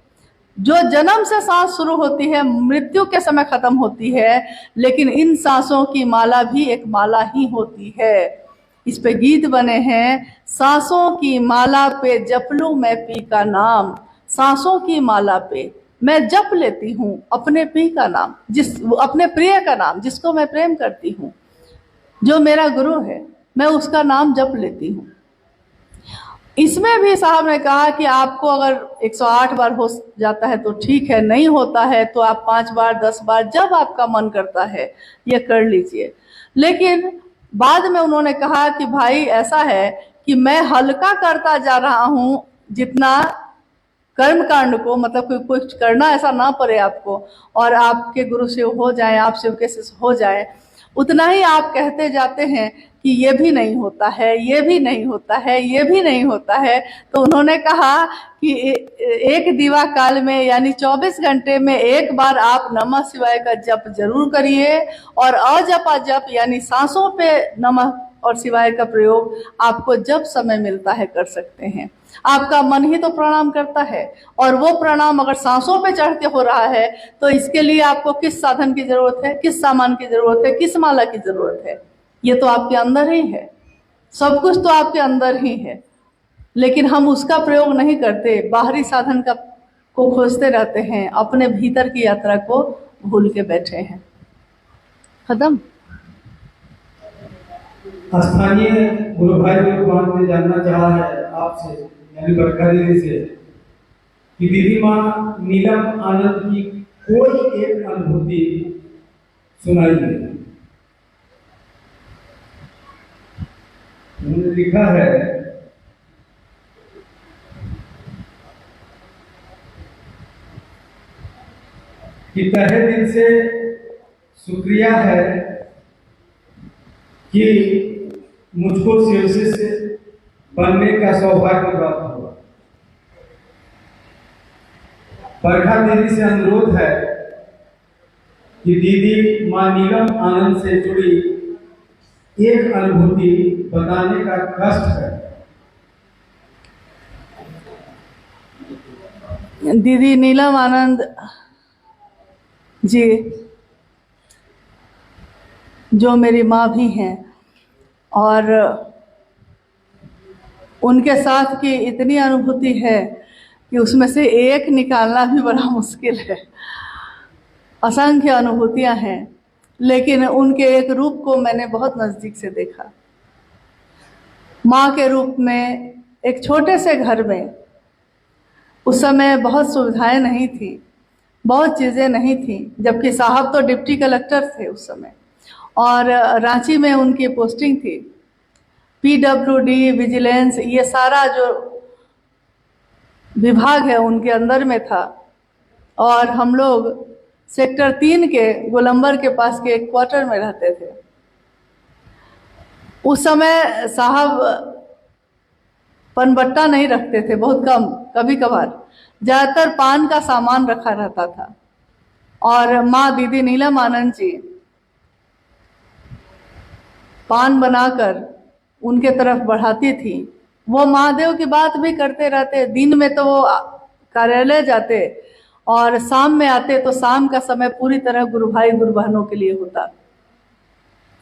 जो जन्म से सांस शुरू होती है मृत्यु के समय खत्म होती है, लेकिन इन सांसों की माला भी एक माला ही होती है। इस पे गीत बने हैं, सांसों की माला पे जप लूं मैं पी का नाम, सांसों की माला पे मैं जप लेती हूँ अपने पी का नाम, अपने प्रिय का नाम, जिसको मैं प्रेम करती हूँ, जो मेरा गुरु है, मैं उसका नाम जप लेती हूँ। इसमें भी साहब ने कहा कि आपको अगर 108 बार हो जाता है तो ठीक है, नहीं होता है तो आप 5 बार 10 बार जब आपका मन करता है ये कर लीजिए। लेकिन बाद में उन्होंने कहा कि भाई ऐसा है कि मैं हल्का करता जा रहा हूँ, जितना कर्म कांड को मतलब कुछ करना ऐसा ना पड़े आपको और आपके गुरु शिव हो जाए, आप शिव के शिष्य हो जाए, उतना ही आप कहते जाते हैं कि ये भी नहीं होता है, ये भी नहीं होता है, ये भी नहीं होता है। तो उन्होंने कहा कि एक दीवा काल में यानी 24 घंटे में एक बार आप नमः शिवाय का जप जरूर करिए, और अजपा जप यानी सांसों पे नमः और शिवाय का प्रयोग आपको जब समय मिलता है कर सकते हैं। आपका मन ही तो प्रणाम करता है, और वो प्रणाम अगर सांसों पे चढ़ते हो रहा है तो इसके लिए आपको किस साधन की जरूरत है, किस सामान की जरूरत है, किस माला की जरूरत है? ये तो आपके अंदर ही है, सब कुछ तो आपके अंदर ही है, लेकिन हम उसका प्रयोग नहीं करते, बाहरी साधन को खोजते रहते हैं, अपने भीतर की यात्रा को भूल के बैठे हैं। खत्म। स्थानीय गुरु भाई ने जानना चाहा है आपसे यानी बरखा दीदी से कि दीदी माँ नीलम आनंद की कोई एक अनुभूति सुनाइए। उन्होंने लिखा है कि तहे दिल से शुक्रिया है कि मुझको शिव से बनने का सौभाग्य प्राप्त हुआ। बरखा दीदी से अनुरोध है कि दीदी मां नीलम आनंद से जुड़ी एक अनुभूति बताने का कष्ट है। दीदी नीलम आनंद जी जो मेरी माँ भी हैं, और उनके साथ की इतनी अनुभूति है कि उसमें से एक निकालना भी बड़ा मुश्किल है। असंख्य अनुभूतियां हैं, लेकिन उनके एक रूप को मैंने बहुत नज़दीक से देखा। माँ के रूप में एक छोटे से घर में, उस समय बहुत सुविधाएं नहीं थी, बहुत चीज़ें नहीं थी, जबकि साहब तो डिप्टी कलेक्टर थे उस समय और रांची में उनकी पोस्टिंग थी। पीडब्ल्यूडी, विजिलेंस, ये सारा जो विभाग है उनके अंदर में था। और हम लोग सेक्टर 3 के गोलंबर के पास के एक क्वार्टर में रहते थे। उस समय साहब पनबट्टा नहीं रखते थे, बहुत कम, कभी कभार। ज़्यादातर पान का सामान रखा रहता था। और माँ दीदी नीलम आनंद जी पान बनाकर उनके तरफ बढ़ाती थी। वो महादेव की बात भी करते रहते। दिन में तो वो कार्यालय जाते और शाम में आते, तो शाम का समय पूरी तरह गुरु भाई गुरु बहनों के लिए होता।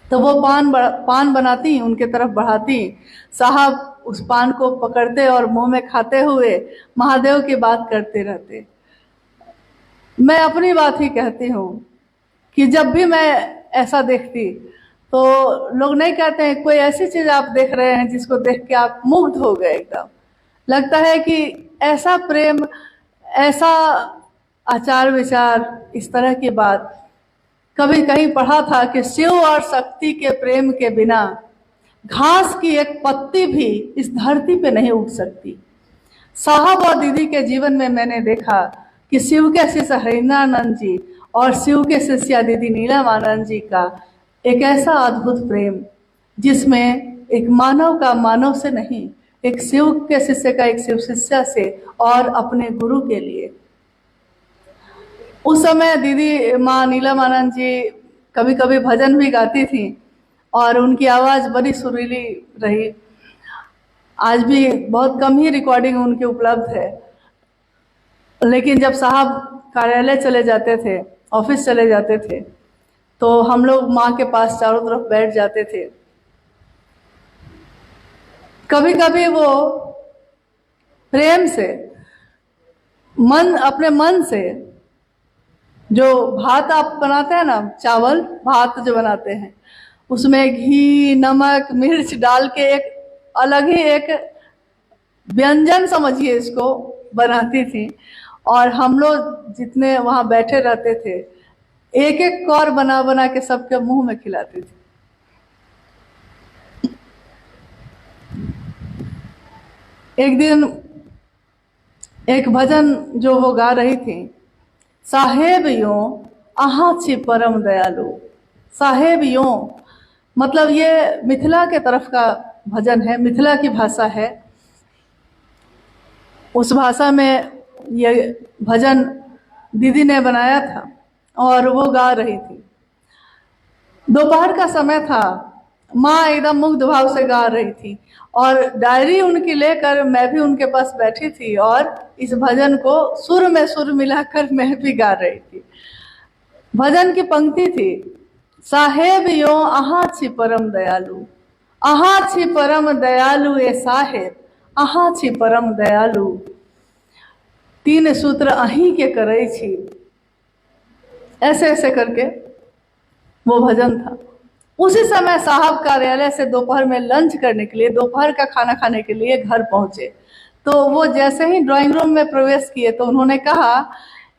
तो वो पान बनाती, उनके तरफ बढ़ाती। साहब उस पान को पकड़ते और मुंह में खाते हुए महादेव की बात करते रहते। मैं अपनी बात ही कहती हूँ कि जब भी मैं ऐसा देखती तो लोग नहीं कहते हैं कोई ऐसी चीज आप देख रहे हैं जिसको देख के आप मुग्ध हो गए एकदम। लगता है कि ऐसा प्रेम, ऐसा आचार विचार, इस तरह की बात। कभी कहीं पढ़ा था कि शिव और शक्ति के प्रेम के बिना घास की एक पत्ती भी इस धरती पे नहीं उग सकती। साहब और दीदी के जीवन में मैंने देखा कि शिव के शिष्य हरिंद्रानंद जी और शिव के शिष्या दीदी नीलम आनंद जी का एक ऐसा अद्भुत प्रेम, जिसमें एक मानव का मानव से नहीं, एक शिव के शिष्य का एक शिव शिष्या से और अपने गुरु के लिए। उस समय दीदी माँ नीलम आनंद जी कभी कभी भजन भी गाती थी और उनकी आवाज़ बड़ी सुरीली रही। आज भी बहुत कम ही रिकॉर्डिंग उनकी उपलब्ध है। लेकिन जब साहब कार्यालय चले जाते थे, ऑफिस चले जाते थे, तो हम लोग माँ के पास चारों तरफ बैठ जाते थे। कभी कभी वो प्रेम से, अपने मन से, जो भात आप बनाते हैं ना, चावल भात जो बनाते हैं, उसमें घी, नमक, मिर्च डाल के एक अलग ही एक व्यंजन समझिए इसको बनाती थी। और हम लोग जितने वहाँ बैठे रहते थे, एक एक कौर बना बना के सबके मुंह में खिलाती थी। एक दिन एक भजन जो वो गा रही थी, साहेब यों आहा छी परम दयालु। साहेब यों मतलब ये मिथिला के तरफ का भजन है, मिथिला की भाषा है। उस भाषा में ये भजन दीदी ने बनाया था और वो गा रही थी। दोपहर का समय था, माँ एकदम मुग्ध भाव से गा रही थी और डायरी उनकी लेकर मैं भी उनके पास बैठी थी और इस भजन को सुर में सुर मिलाकर मैं भी गा रही थी। भजन की पंक्ति थी, साहेब यों आहा छी परम दयालु, आहा छी परम दयालु ए साहेब, आहा छी परम दयालु, तीन सूत्र अहीं के करे छी। ऐसे ऐसे करके वो भजन था। उसी समय साहब कार्यालय से दोपहर में लंच करने के लिए, दोपहर का खाना खाने के लिए घर पहुंचे। तो वो जैसे ही ड्राइंग रूम में प्रवेश किए तो उन्होंने कहा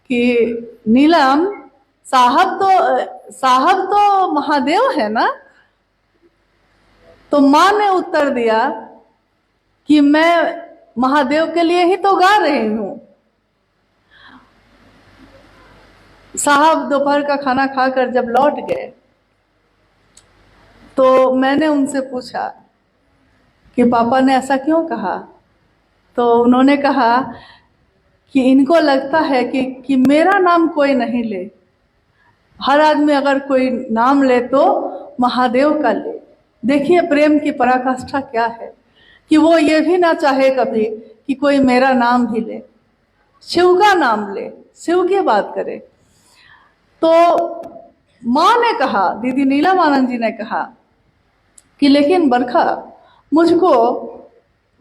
कि नीलम, साहब तो महादेव है ना? तो माँ ने उत्तर दिया कि मैं महादेव के लिए ही तो गा रही हूँ। साहब दोपहर का खाना खाकर जब लौट गए तो मैंने उनसे पूछा कि पापा ने ऐसा क्यों कहा? तो उन्होंने कहा कि इनको लगता है कि मेरा नाम कोई नहीं ले। हर आदमी अगर कोई नाम ले तो महादेव का ले। देखिए प्रेम की पराकाष्ठा क्या है कि वो ये भी ना चाहे कभी कि कोई मेरा नाम भी ले, शिव का नाम ले, शिव की बात करे। तो माँ ने कहा, दीदी नीलम आनंद जी ने कहा कि लेकिन बरखा, मुझको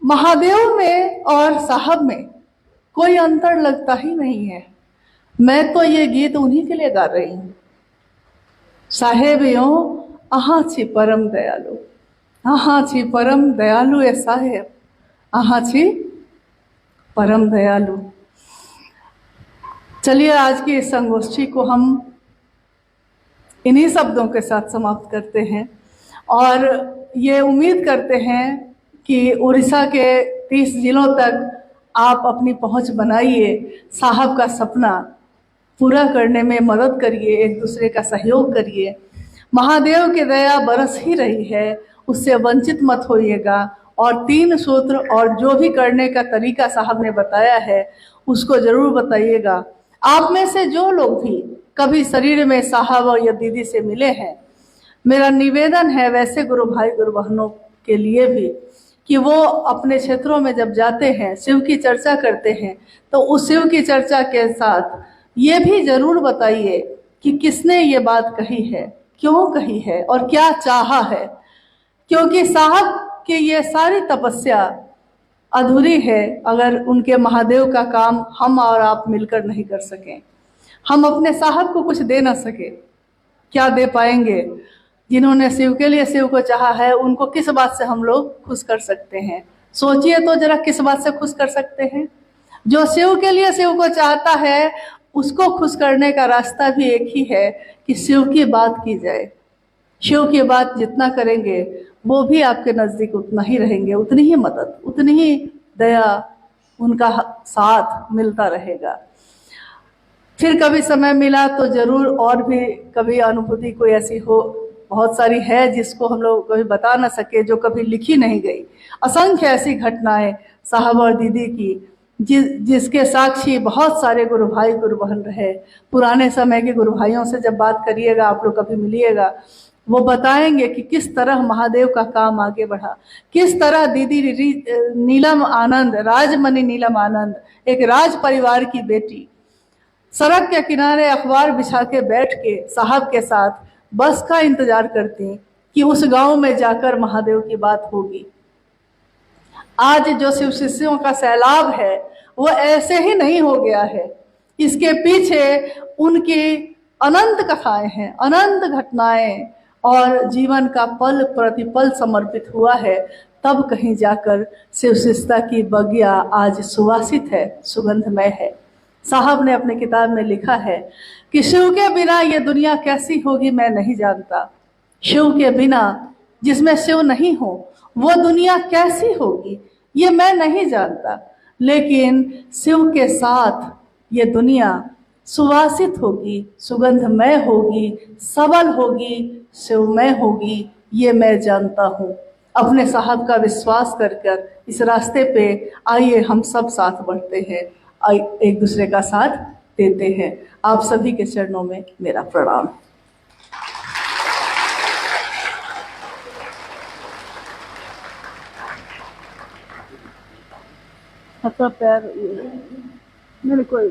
महादेव में और साहब में कोई अंतर लगता ही नहीं है। मैं तो ये गीत उन्हीं के लिए गा रही हूँ। साहेब यो अहाँ छी परम दयालु, अहाँ छी परम दयालु ए साहेब, अहाँ छी परम दयालु। चलिए आज की इस संगोष्ठी को हम इन्हीं शब्दों के साथ समाप्त करते हैं और ये उम्मीद करते हैं कि उड़ीसा के 30 जिलों तक आप अपनी पहुंच बनाइए, साहब का सपना पूरा करने में मदद करिए, एक दूसरे का सहयोग करिए। महादेव की दया बरस ही रही है, उससे वंचित मत होइएगा और 3 सूत्र और जो भी करने का तरीका साहब ने बताया है उसको जरूर बताइएगा। आप में से जो लोग भी कभी शरीर में साहब और या दीदी से मिले हैं, मेरा निवेदन है वैसे गुरु भाई गुरु बहनों के लिए भी कि वो अपने क्षेत्रों में जब जाते हैं, शिव की चर्चा करते हैं, तो उस शिव की चर्चा के साथ ये भी जरूर बताइए कि किसने ये बात कही है, क्यों कही है और क्या चाहा है। क्योंकि साहब की ये सारी तपस्या अधूरी है अगर उनके महादेव का काम हम और आप मिलकर नहीं कर सकें। हम अपने साहब को कुछ दे ना सके, क्या दे पाएंगे? जिन्होंने शिव के लिए शिव को चाहा है उनको किस बात से हम लोग खुश कर सकते हैं? सोचिए तो जरा, किस बात से खुश कर सकते हैं? जो शिव के लिए शिव को चाहता है उसको खुश करने का रास्ता भी एक ही है कि शिव की बात की जाए। शिव की बात जितना करेंगे वो भी आपके नज़दीक उतना ही रहेंगे, उतनी ही मदद, उतनी ही दया, उनका साथ मिलता रहेगा। फिर कभी समय मिला तो जरूर और भी कभी अनुभूति कोई ऐसी हो, बहुत सारी है जिसको हम लोग कभी बता ना सके, जो कभी लिखी नहीं गई। असंख्य ऐसी घटनाएं साहब और दीदी की जिसके साक्षी बहुत सारे गुरु भाई गुरु बहन रहे। पुराने समय के गुरु भाइयों से जब बात करिएगा, आप लोग कभी मिलिएगा, वो बताएंगे कि किस तरह महादेव का काम आगे बढ़ा, किस तरह दीदी नीलम आनंद, राजमणि नीलम आनंद, एक राज परिवार की बेटी, सड़क के किनारे अखबार बिछा के बैठ के साहब के साथ बस का इंतजार करती कि उस गांव में जाकर महादेव की बात होगी। आज जो शिव शिष्यों का सैलाब है वो ऐसे ही नहीं हो गया है, इसके पीछे उनकी अनंत कथाएं हैं, अनंत घटनाएं और जीवन का पल प्रतिपल समर्पित हुआ है। तब कहीं जाकर शिव शिष्यता की बगिया आज सुवासित है, सुगंधमय है। साहब ने अपने किताब में लिखा है कि शिव के बिना ये दुनिया कैसी होगी मैं नहीं जानता। शिव के बिना, जिसमें शिव नहीं हो, वो दुनिया कैसी होगी ये मैं नहीं जानता, लेकिन शिव के साथ ये दुनिया सुवासित होगी, सुगंधमय होगी, सबल होगी, शिवमय होगी, ये मैं जानता हूँ। अपने साहब का विश्वास कर इस रास्ते पे आइए हम सब साथ बढ़ते हैं, एक दूसरे का साथ देते हैं। आप सभी के चरणों में मेरा प्रणाम। अपना पैर मेरे कोई